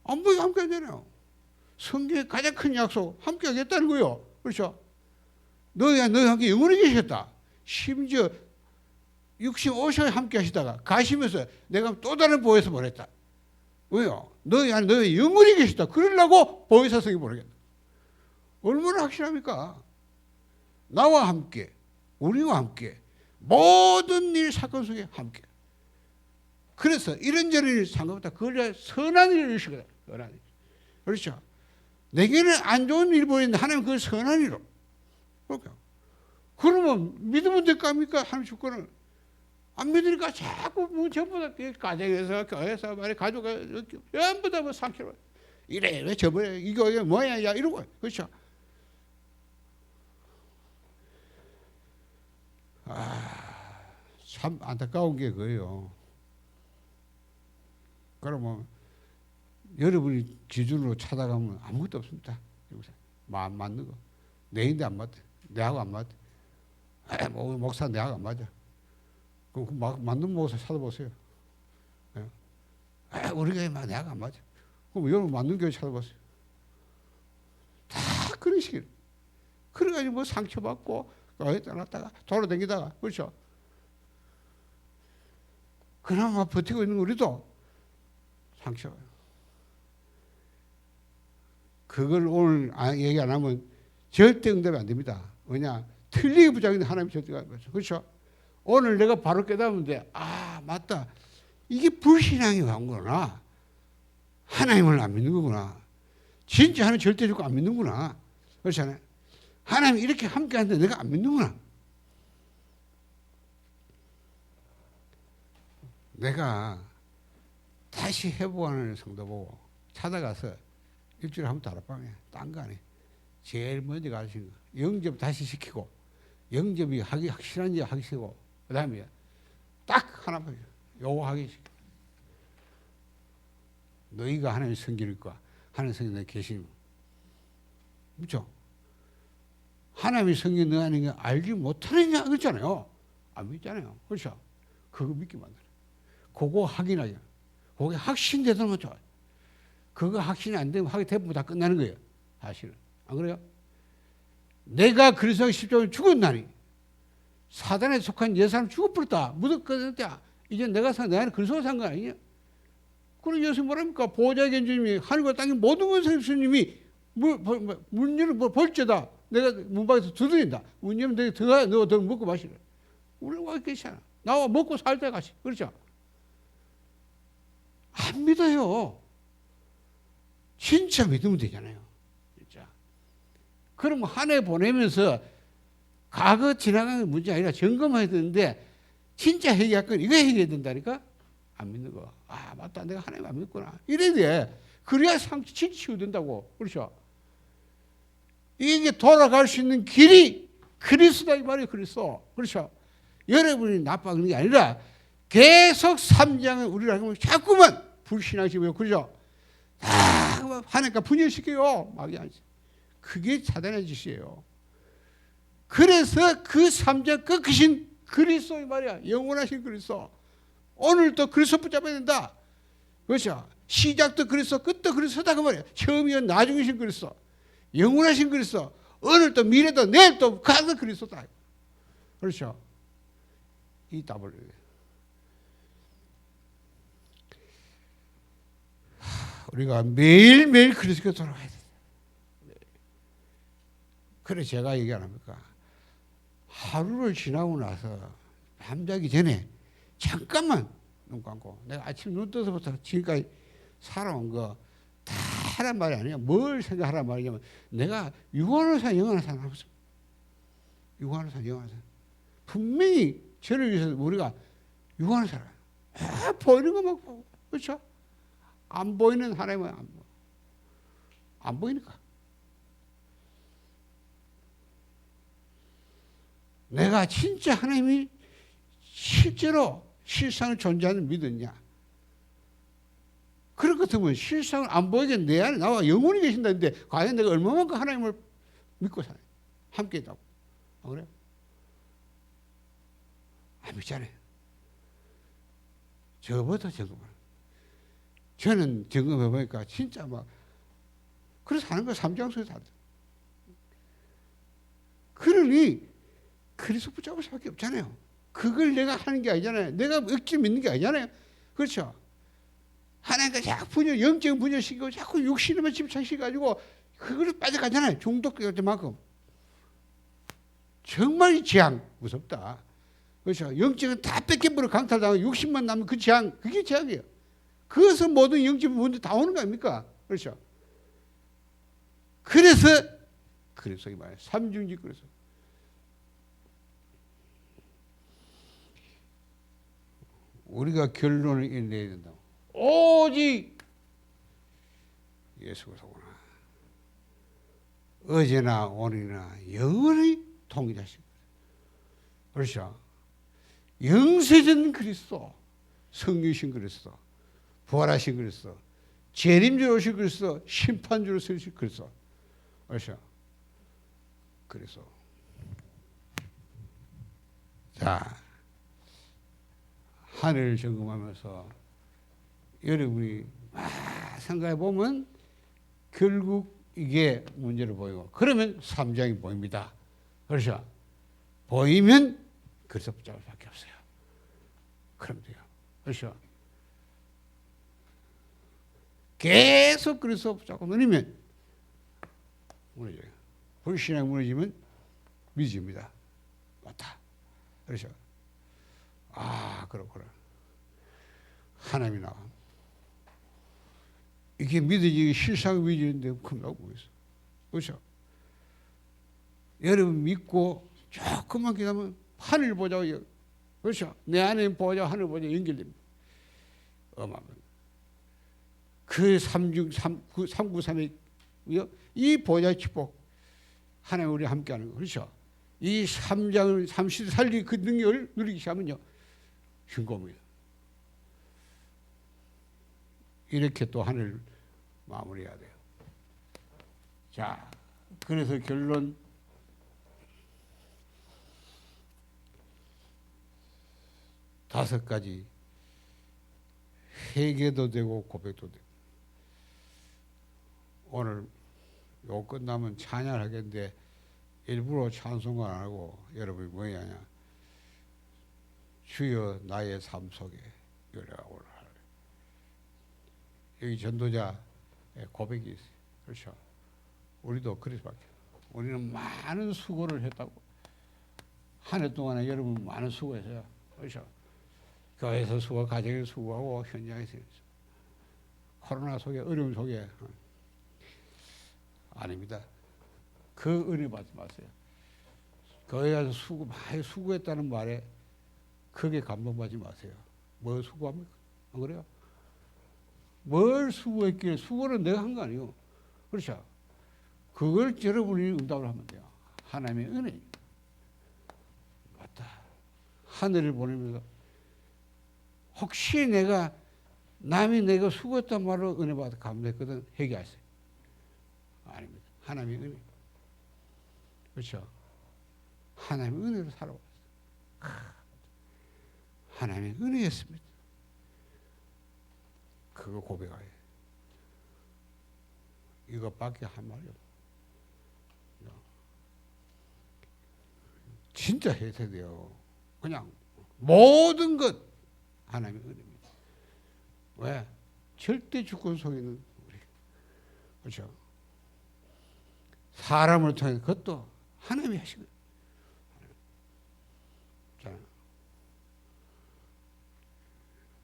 안 보게 함께 하잖아요. 성경의 가장 큰 약속 함께 하겠다는 거예요. 그렇죠? 너희와 너희 함께 영원히 계셨다. 심지어 육신 오셔 함께 하시다가 가시면서 내가 또 다른 보혜사 보냈다. 왜요? 너희 안에 너희 영혼이 계시다. 그러려고 보혜사성이 보내겠다. 얼마나 확실합니까? 나와 함께, 우리와 함께, 모든 일 사건 속에 함께. 그래서 이런저런 일 상관없다. 그걸 선한 일을 이루시거든. 선한 일. 그렇죠? 내게는 안 좋은 일 보이는데 하나님 그걸 선한 일로. 그러니까. 그러면 믿으면 될까 합니까? 하나님 주권을. 안 믿으니까 자꾸 뭐 전부 다 가정에서 교회에서 말이 가족 전부 다 뭐 상처로 이래 왜 저번에 이거 뭐야 야 이러고 그렇죠? 참 안타까운 게 그거예요. 그러면 여러분이 기준으로 찾아가면 아무것도 없습니다. 마음 맞는 거 내인데 안 맞대, 내하고 안 맞대. 목사 내하고 안 맞아. 그 맞는 목사 찾아보세요. 우리 교회 내하고 안 맞아. 그럼 여러분 맞는 교회 찾아보세요. 다 그런 식이에요. 그래가지고 뭐 상처받고 교회 떠났다가 돌아다니다가 그렇죠. 그나마 버티고 있는 우리도 상처. 그걸 오늘 얘기 안 하면 절대 응답이 안 됩니다. 왜냐? 틀리게 부장인데 하나님 절대 안 그렇죠. 그렇죠? 오늘 내가 바로 깨달았는데 아 맞다. 이게 불신앙이 온 거구나. 하나님을 안 믿는 거구나. 진짜 하나님 절대 주고 안 믿는구나. 그렇잖아요. 하나님 이렇게 함께 하는데 내가 안 믿는구나. 내가 다시 회복하는 성도 보고 찾아가서 일주일에 한 번 다락방에 딴 거 아니에요. 제일 먼저 가르치는 거. 영접 다시 시키고 영접이 하기 확실한지 하기 시키고 그 다음에 딱 하나만 요거 하기 시키고 너희가 하나님의 성결일까 하나님의 성결에 계시는 그렇죠? 하나님의 성결 너 아닌 거 알지 못하느냐 그렇잖아요. 안 믿잖아요. 그렇죠? 그거 믿기 만들어. 그거 확인하자. 그게 확신되면 좋아요. 그거 확신이 안 되면 하게 되면 다 끝나는 거예요. 사실은. 안 그래요? 내가 그리스도 십자가에 죽었나니 사단에 속한 옛사람 죽어버렸다. 묻었거든요. 이제 내가 내 안에 그리스도가 산 거 아니냐? 그럼 예수 뭐랍니까? 보호자의 주님이 하늘과 땅의 모든 것을 주님이 문열을 볼지다. 내가 문밖에서 두드린다. 문 열면 내가 들어가 너 먹고 마시라. 우리는 와 계시잖아. 나와 먹고 살 때 같이. 그렇죠? 안 믿어요. 진짜 믿으면 되잖아요. 진짜. 그럼 한 해 보내면서 과거 지나간 게 문제 아니라 점검해야 되는데 진짜 회개할 건 이거 회개해야 된다니까? 안 믿는 거. 아 맞다. 내가 하나님 안 믿구나. 이래야 돼. 그래야 상처 진짜 치유된다고. 그렇죠? 이게 돌아갈 수 있는 길이 그리스도다 이 말이에요. 그리스도. 그렇죠? 여러분이 나빠하는 게 아니라 계속 3장을 우리가 하면 자꾸만 불신하시고요. 그렇죠? 다 하니까 분열시켜요. 그게 사단의 짓이에요. 그래서 그 3장 꺾으신 그리스도 이 말이야. 영원하신 그리스도. 오늘도 그리스도 붙잡아야 된다. 그렇죠? 시작도 그리스도, 끝도 그리스도다 그 말이야. 처음이건 나중이신 그리스도. 영원하신 그리스도. 오늘도 미래도 내일도 가서 그리스도다. 그렇죠? 이 답을 우리가 매일매일 그리스도로 돌아가야 돼. 그래서 제가 얘기 안 합니까? 하루를 지나고 나서 밤자기 전에 잠깐만 눈 감고 내가 아침 눈 떠서부터 지금까지 살아온 거 다 하란 말이 아니야. 뭘 생각하란 말이냐면 내가 유한한 산 영원한 산 하고 있어. 유한한 산 영원한 산. 분명히 저를 위해서 우리가 유한한 산 보이는 것만 보고 그렇죠? 안 보이는 하나님은 안 보이니까. 내가 진짜 하나님이 실제로 실상을 존재하는 믿었냐? 그럴 것 같으면 실상을 안 보이게 내 안에 나와 영원히 계신다는데 과연 내가 얼마만큼 하나님을 믿고 사냐? 함께 있다고. 안 그래요? 안 믿잖아요. 저보다 점검을. 저는 점검해 보니까 진짜 막 그래서 하는 거 3장 속에서 한다. 그러니 그리스도 붙잡을 수밖에 없잖아요. 그걸 내가 하는 게 아니잖아요. 내가 억지로 믿는 게 아니잖아요. 그렇죠? 하나님과 자꾸 분열, 영적인 분열시키고 자꾸 육신에만 집착시켜가지고 그걸로 빠져가잖아요. 중독될 만큼. 정말 이 재앙 무섭다. 그렇죠? 영적은 다 뺏겨버려 강탈당하고 육신만 남은 그 재앙, 그게 재앙이에요. 그것은 모든 영적인 문제 다 오는 거 아닙니까? 그렇죠? 그래서 이 말이에요. 삼중직 그래서. 우리가 결론을 내야 된다고. 오직 예수 그리스도구나. 어제나 오늘이나 영원히 통일하신 거예요. 그렇죠? 영세전 그리스도, 성유신 그리스도, 부활하신 그리스도, 재림주로 오신 그리스도, 심판주로 서신 그리스도. 그렇죠? 그래서 자, 하늘을 점검하면서 여러분이 생각해 보면 결국 이게 문제를 보이고, 그러면 3장이 보입니다. 그렇죠? 보이면 그래서 붙잡을 수밖에 없어요. 그럼 돼요. 그렇죠? 계속 그래서 붙잡고 누리면 무너져요. 불신앙 무너지면 믿어집니다. 맞다. 그렇죠? 아, 그렇구나. 하나님이 나와. 이게 믿어지기 실상 믿어지는데 큰다고 보겠어. 그렇죠? 여러분 믿고 조금만 기다리면 하늘 보자고. 그렇죠? 내 안에 보자, 하늘 보자 연결됩니다. 어마어마합니다. 그 삼구삼의 이 보좌의 축복, 하나님 우리 함께하는 거. 그렇죠? 이 3장을 잠시 살리 그 능력을 누리기 시작하면요, 흉고입니다. 이렇게 또 하늘 마무리해야 돼요. 자, 그래서 결론. 다섯 가지. 회개도 되고 고백도 되고. 오늘 요 끝나면 찬양하겠는데 일부러 찬송을 안 하고 여러분이 뭐냐냐. 주여 나의 삶 속에 열애가 오라. 여기 전도자 고백이 있어요. 그렇죠? 우리도 그럴 수밖에. 우리는 많은 수고를 했다고. 한 해 동안에 여러분 많은 수고했어요. 그렇죠? 교회에서 수고, 가정에서 수고하고 현장에서. 코로나 속에, 어려움 속에. 아닙니다. 그 은혜 받지 마세요. 거기 가서 많이 수고했다는 말에 크게 감동받지 마세요. 뭐 수고합니까? 안 그래요? 뭘 수고했길래, 수고는 내가 한 거 아니에요. 그렇죠? 그걸 여러분이 응답을 하면 돼요. 하나님의 은혜. 맞다. 하늘을 보내면서 혹시 남이 내가 수고했단 말로 은혜 받아 감동했거든, 회개하세요. 아닙니다. 하나님의 은혜. 그렇죠? 하나님의 은혜로 살아왔어요. 하나님의 은혜였습니다. 그거 고백하여. 이것밖에 한 말이 없어요. 진짜 해야 돼요. 그냥 모든 것 하나님의 은혜입니다. 왜? 절대 주권 속에 있는 우리. 그렇죠? 사람을 통해 그것도 하나님이 하신 거예요. 자,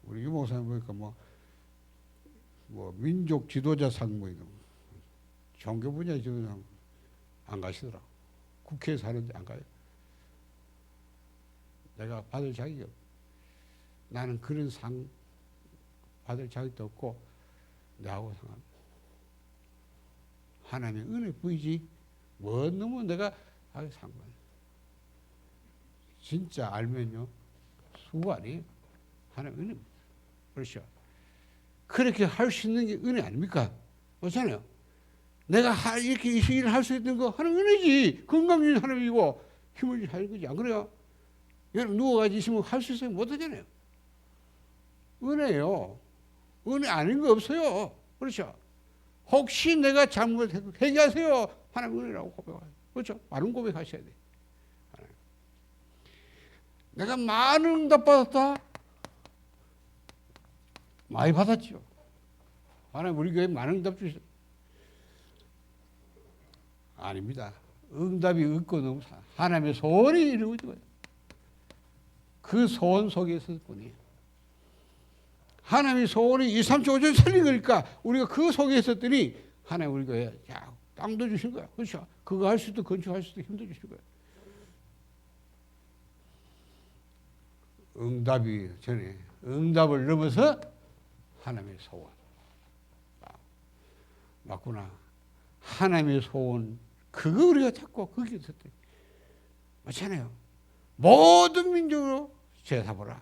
우리 유목사님 보니까 뭐 민족 지도자상 뭐 이런 종교 분야 지도자상 안 가시더라. 국회에서 하는데 안 가요. 내가 받을 자격이 없어. 나는 그런 상 받을 자격도 없고 나하고 상관없어. 하나님의 은혜 보이지? 뭐 너무 내가 상관. 진짜 알면요, 수고 아니에요. 하나님의 은혜입니다. 그렇죠? 그렇게 할 수 있는 게 은혜 아닙니까? 그렇잖아요. 내가 이렇게 일을 할 수 있는 거 하나님의 은혜지. 건강이 하나님이고 힘을 하는 거지. 안 그래요? 여러분 누워가지고 있으면 할 수 있어요? 못하잖아요. 은혜요. 은혜 아닌 거 없어요. 그렇죠? 혹시 내가 잘못했고 회개하세요. 하나님 은혜라고 고백하세요. 그렇죠? 많은 고백하셔야 돼요. 내가 많은 응답 받았다. 많이 받았죠. 하나님 우리 교회 많은 응답 주셨어요. 아닙니다. 응답이 없고 너무 하나님의 소원이 이루어진 거예요. 그 소원 속에 있을 뿐이에요. 하나님의 소원이 2, 3주 5주 살린 거니까 우리가 그 속에 있었더니 하나님 우리 교회 땅도 주신 거야. 그렇죠? 그거 할 수도 건축할 수도 힘도 주신 거야. 응답이 전에 응답을 넘어서 하나님의 소원. 맞구나. 하나님의 소원 그거 우리가 찾고 거기에 있었더니 맞잖아요. 모든 민족으로 제사 보라.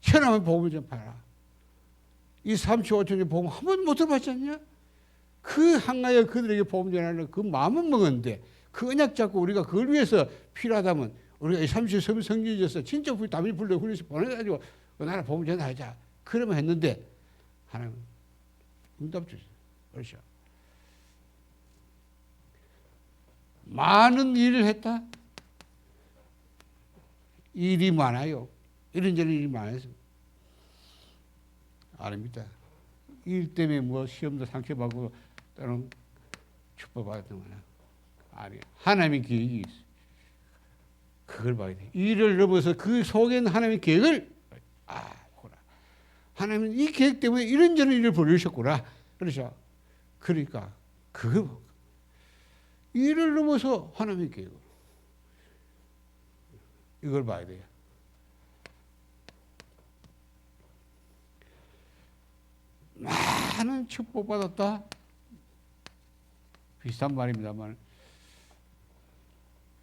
천하면 복음을 전파하라. 이 3초 5천의 복음 한 번 못 들어봤지 않냐? 그 한가에 그들에게 복음 전하는 그 마음은 먹었는데 그 언약 잡고 우리가 그걸 위해서 필요하다면 우리가 이 30일 성경에서 진짜 담임 불러 훈련해서 보내가지고 그 나라 복음 전하자. 그러면 했는데 하나님 응답 주세요. 그렇죠. 많은 일을 했다. 일이 많아요. 이런저런 일이 많아서 아닙니다. 일 때문에 뭐 시험도 상처받고 또는 축복받았던 거나 아니 하나님의 계획이 있어요. 그걸 봐야 돼. 일을 넘어서 그 속에는 하나님의 계획을 보라. 하나님은 이 계획 때문에 이런저런 일을 벌이셨구나. 그렇죠. 그러니까 그걸 일을 넘어서 하나님의 계획을 이걸 봐야 돼요. 많은 축복받았다. 비슷한 말입니다만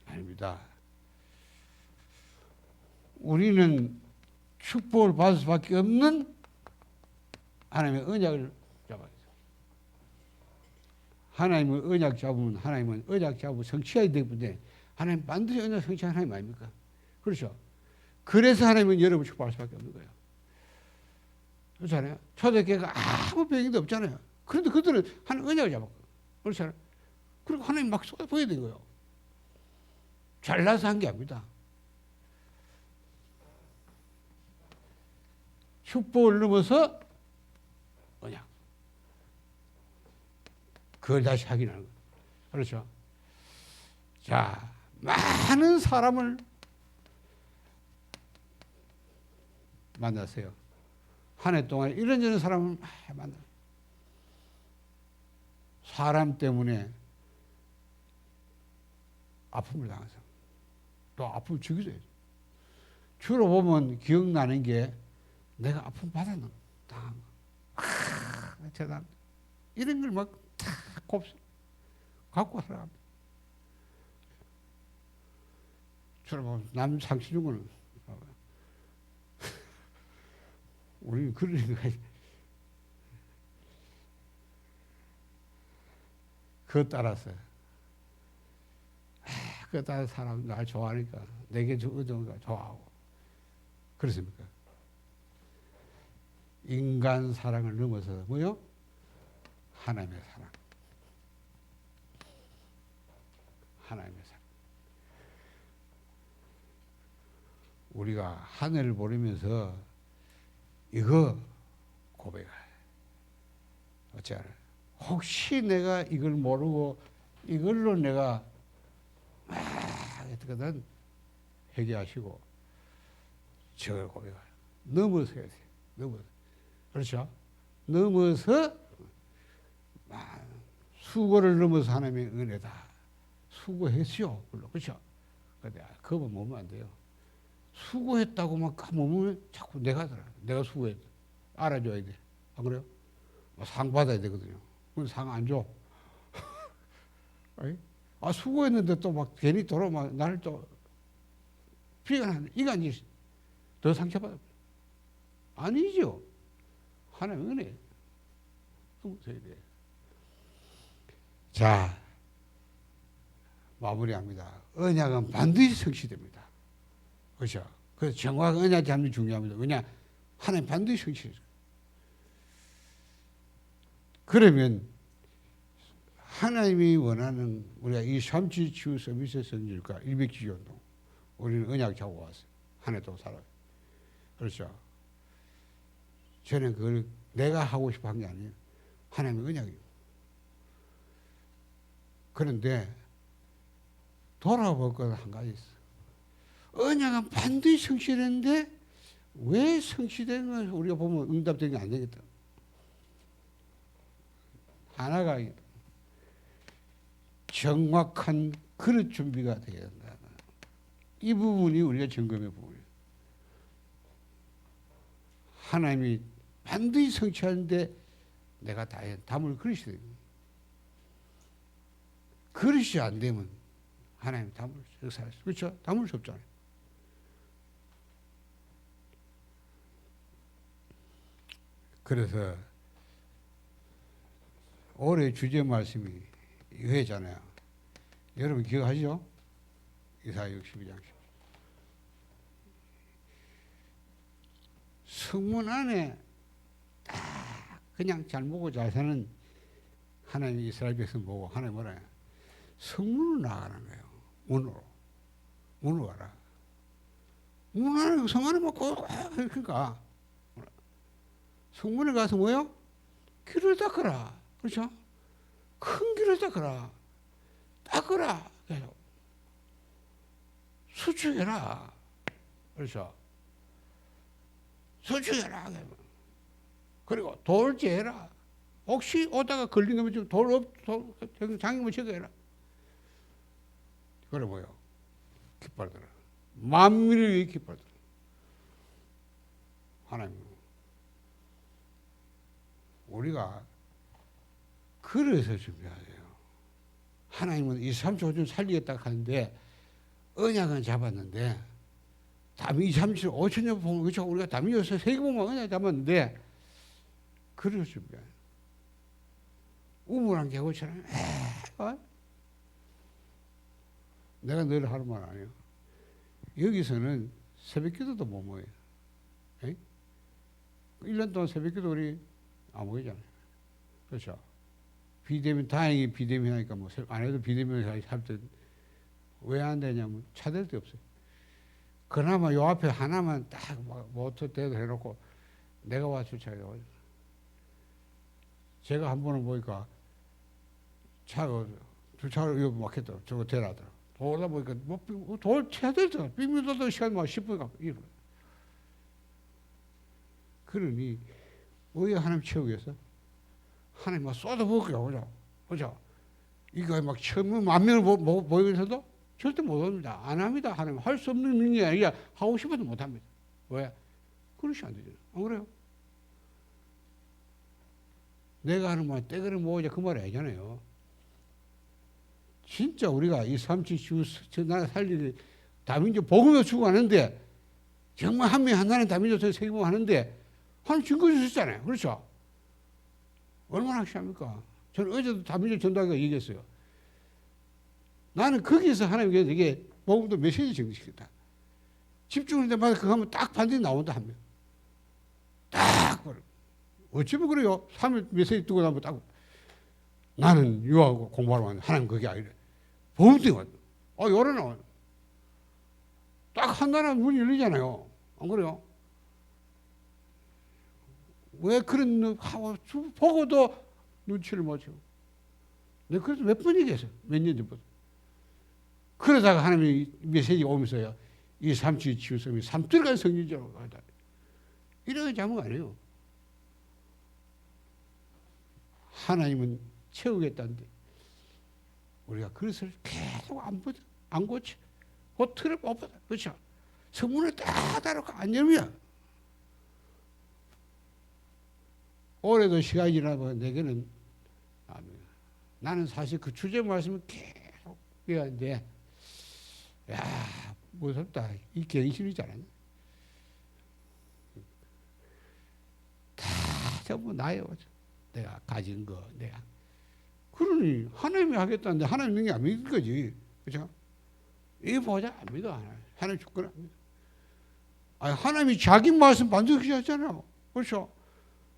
아닙니다. 우리는 축복을 받을 수밖에 없는 하나님의 언약을 잡아야 돼요. 하나님은 언약 잡으면 하나님은 언약 잡으면 성취해야 되기 때문에 하나님 반드시 언약 성취하는 하나님 아닙니까? 그렇죠. 그래서 하나님은 여러분을 축복할 수밖에 없는 거예요. 그렇잖아요. 초대교회가 아무 배경도 없잖아요. 그런데 그들은 하나님 언약을 잡았고 그렇잖아요. 그리고 하나님 막 쏟아 보여야 된 거예요. 잘나서 한 게 아닙니다. 축복을 넘어서 언약. 그걸 다시 확인하는 거예요. 그렇죠. 자, 많은 사람을 만났어요. 한 해 동안 이런저런 사람을 만나요. 사람 때문에 아픔을 당해서 또 아픔을 주기도 해요. 주로 보면 기억나는 게 내가 아픔 받았는 당한 거. 대단. 이런 걸 막 다 갖고 살아갑니다. 주로 보면 남 상처 준 거는 우리는 그러는 거야. 그거 따라서 그거 따라서 사람 날 좋아하니까 내게 주어져가 좋아하고 그렇습니까? 인간 사랑을 넘어서 뭐요? 하나님의 사랑. 하나님의 사랑. 우리가 하늘을 보면서 이거 고백해. 어찌 알아요? 혹시 내가 이걸 모르고 이걸로 내가 어떻게든 회개하시고 저걸 고백해. 넘어서야 돼. 넘어서. 그렇죠? 넘어서 수고를 넘어서 하나님의 은혜다. 수고했죠. 물론 그렇죠? 근데 그거 보면 안 돼요. 수고했다고 막 까먹으면 자꾸 내가 수고했다. 알아줘야 돼. 안 그래요? 상 받아야 되거든요. 그건 상 안 줘. 수고했는데 또 막 괜히 돌아오면 나를 또 비관하는 이간이 더 상처받아. 아니죠. 하나님 은혜. 넘어서야 돼. 자, 마무리합니다. 언약은 반드시 성취됩니다. 그렇죠? 그래서 정확한 언약 잡는 게 중요합니다. 왜냐? 하나님 반드시 성취해요. 그러면 하나님이 원하는 우리가 이 3.7 치유 서비스 성질과 100주기 운동 우리는 언약 잡고 왔어요. 한 해도 살아요. 그렇죠. 저는 그걸 내가 하고 싶어 한 게 아니에요. 하나님의 언약이에요. 그런데 돌아볼 것은 한 가지 있어. 언약은 반드시 성취되는데 왜 성취되는 걸 우리가 보면 응답되는 게 안 되겠다. 하나가 정확한 그릇 준비가 되어야 된다. 이 부분이 우리가 점검의 부분이에요. 하나님이 반드시 성취하는데 내가 담을 그릇이 돼요. 그릇이 안 되면 하나님 담을 수 없어요. 그렇죠? 담을 수 없잖아요. 그래서 올해 주제 말씀이 이거잖아요. 여러분 기억하시죠? 이사야 62장. 성문 안에 딱 그냥 잘 먹고 잘 사는 하나님 이스라엘 백성 보고 하나님 뭐라 해요? 성문으로 나가는 거예요. 문으로 가라. 문 안에 성 안에 먹고 그러니까 성문에 가서 뭐요? 길을 닦아라. 그렇죠? 큰 길을 닦아라. 닦아라. 계속. 수축해라. 그렇죠? 수축해라. 그리고 돌제해라. 혹시 오다가 걸린 거면 돌 장애물 제거해라. 그래 뭐요? 깃발들어. 만민을 위해 깃발들어. 하나님. 우리가 그래서 준비해야 돼요. 하나님은 23초 살리겠다 하는데 언약은 잡았는데 담이 27, 5천년 보면 그렇죠? 우리가 담이어서 세계보면 언약 잡았는데 그래서 준비해야 돼요. 우물한 개구처럼 내가 늘 하는 말 아니에요. 여기서는 새벽기도도 못 모여요. 1년 동안 새벽기도 우리 안 모이잖아요. 그렇죠? 비대면 다행히 비대면 하니까 뭐 안 해도 비대면 할 때 왜 안 되냐면 찾을 데 없어요. 그나마 요 앞에 하나만 딱 모터 대도 해놓고 내가 와서 주차해요. 제가 한 번은 보니까 차가 주차를 이거 막혔다. 저거 대라더라. 돌다 보니까 뭐 돌 찾을 때 빙빙 시간 막 10분 갖고 이러. 그러니 왜 하나님 채우겠어? 하나님 막 쏟아부을게요. 그죠? 이거 막 처음 10,000명을 모여서도 절대 못 합니다. 안 합니다. 하나님 할 수 없는 능력이 아니라 하고 싶어도 못 합니다. 왜? 그릇이 안 되잖아요. 안 그래요? 내가 하는 말 떼그를 모으자 그 말이 아니잖아요. 진짜 우리가 이 삼치 나라 살리는 다민족 복음을 주고 하는데 정말 한 명이 하나님 다민족 세계복음 하는데 하나님 증거 주셨잖아요. 그렇죠? 얼마나 확실합니까? 저는 어제도 다민족 전도하기가 얘기했어요. 나는 거기에서 하나님께 이게 복음도 메시지 정리시켰다. 집중할 때마다 그거 하면 딱 반드시 나온다 하면 딱 어쩌면 그래요. 3일 메시지 뜨고 나면 딱 나는 유하고 공부하러 왔는데 하나님 그게 아니래. 복음 때문에 열어 나와요. 딱 한나라 문이 열리잖아요. 안 그래요? 왜 그런 하고 보고도 눈치를 못 채고 내가 그래서 몇 번 얘기했어요. 몇 년 전부터. 그러다가 하나님이 메시지 오면서요. 이 삼치 치유성이 삼들간 성진자로 가다. 이런 자문 아니에요. 하나님은 채우겠다는데 우리가 그릇을 계속 안 고쳐. 그 틀을 못 받아. 그렇죠? 성문을 딱 닫아놓고 안 열면 올해도 시간이 지나면 내게는 나는 사실 그 주제 말씀을 계속 해야하는데 야 무섭다. 이 괜시리잖아. 다 전부 나예요. 내가 가진 거 내가. 그러니 하나님이 하겠다는데 하나님 능력 안 믿을 거지. 그렇죠? 이거 보자 안 믿어. 하나님 주권 안 믿어. 아니, 하나님이 자기 말씀 반드시 하잖아요. 그렇죠?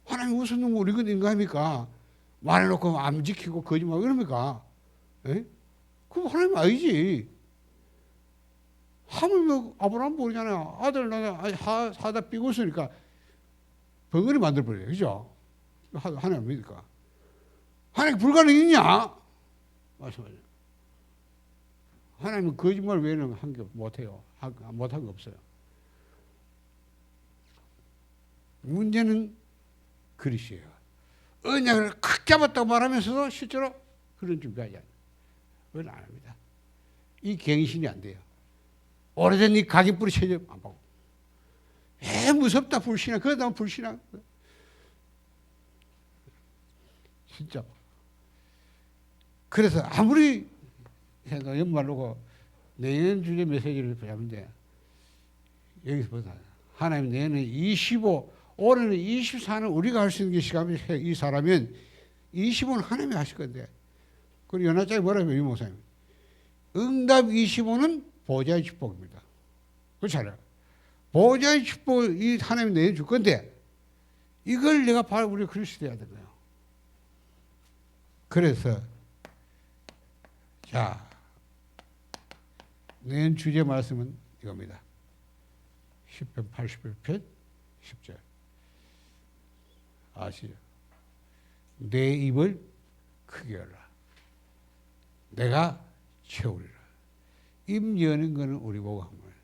하나님 무슨 놈 우리 건 인간입니까? 말해놓고 안 지키고 거짓말 그럽니까? 에? 그럼 하나님 아니지. 하물며 아브라함 모르잖아요. 아들 나가 사다 삐고 있으니까 벙어리 만들어버려요. 그죠? 하나님 믿을까? 하나님 불가능이냐? 말씀하세요. 하나님은 거짓말 외에는 한 게 못해요. 못한 거 없어요. 문제는 그리스예요. 언약을 크게 잡았다고 말하면서도 실제로 그런 준비하지 않아요. 그건 안 합니다. 이 갱신이 안 돼요. 오래된 이 각인뿌리 체질 안 보고. 무섭다 불신앙. 그러다 불신앙. 진짜. 그래서 아무리 해도 연말로고 내년 주제 메시지를 보자는데 여기서 보자. 하나님 내년에 25, 올해는 24는 우리가 할 수 있는 게 시간이 이 사람은 25는 하나님이 하실 건데. 그리고 연합장에 뭐라고 해요, 이 목사님? 응답 25는 보좌의 축복입니다. 그렇잖아요. 보좌의 축복을 이 하나님이 내줄 건데 이걸 내가 바로 우리 그리스도 해야 되는 거예요. 그래서 자 내년 주제 말씀은 이겁니다. 10편 81편 10절 아시죠? 내 입을 크게 열라. 내가 채우리라. 입 여는 거는 우리 보고 한 거예요.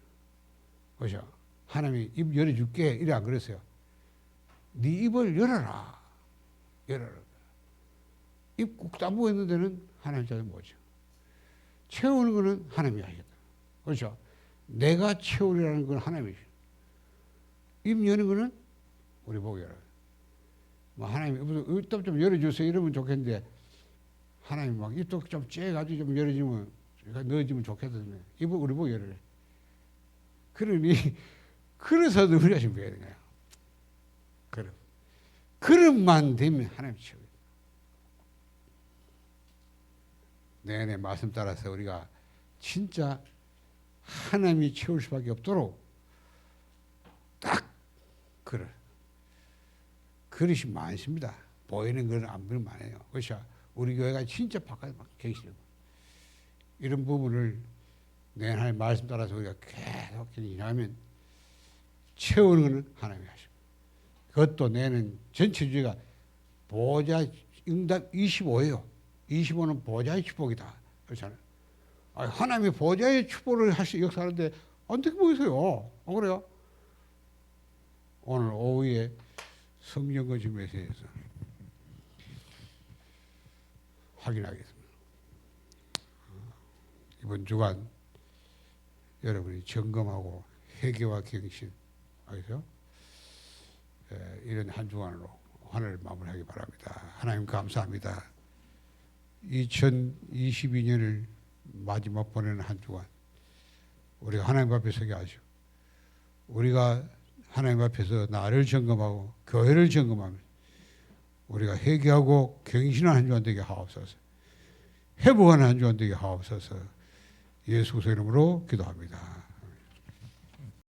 그렇죠? 하나님이 입 열어줄게 이래 안 그랬어요. 네 입을 열어라. 열어라. 입 꾹 다물고 있는 데는 하나님 자는 뭐죠? 채우는 거는 하나님이 하겠다. 그렇죠? 내가 채우리라는 건 하나님이죠. 입 여는 거는 우리 보고 열어요. 뭐 하나님이 입도 좀 열어주세요 이러면 좋겠는데 하나님 막 입도 좀 쬐가지고 좀 열어주면 넣어주면 좋겠는데 입을 우리 보고 열어래. 그러니 그래서 우리가 준비해야 되는 거야. 그릇만 되면 하나님 채워요. 내내 말씀 따라서 우리가 진짜 하나님이 채울 수밖에 없도록 딱 그릇이 많습니다. 보이는 건 안 보이는 많아요. 그렇죠? 우리 교회가 진짜 바깥에 막 계시고 이런 부분을 내년 하나님 말씀 따라서 우리가 계속 일하면 채우는 것은 하나님이 하십니다. 그것도 내는 전체 주제가 보좌 응답 25예요. 25는 보좌의 축복이다. 그렇잖아요. 하나님이 보좌의 축복을 역사하는데 어떻게 보이세요? 그래요? 오늘 오후에 성령 거짓 메시지에서 확인하겠습니다. 이번 주간 여러분이 점검하고 회개와 갱신, 알겠죠? 이런 한 주간으로 하늘을 마무리하기 바랍니다. 하나님 감사합니다. 2022년을 마지막 보내는 한 주간 우리가 하나님 앞에 서게 하시고 우리가 하나님 앞에서 나를 점검하고 교회를 점검하면 우리가 회개하고 갱신한 한 주간 되게 하옵소서. 회복하는 한 주간 되게 하옵소서. 예수 그리스도 이름으로 기도합니다.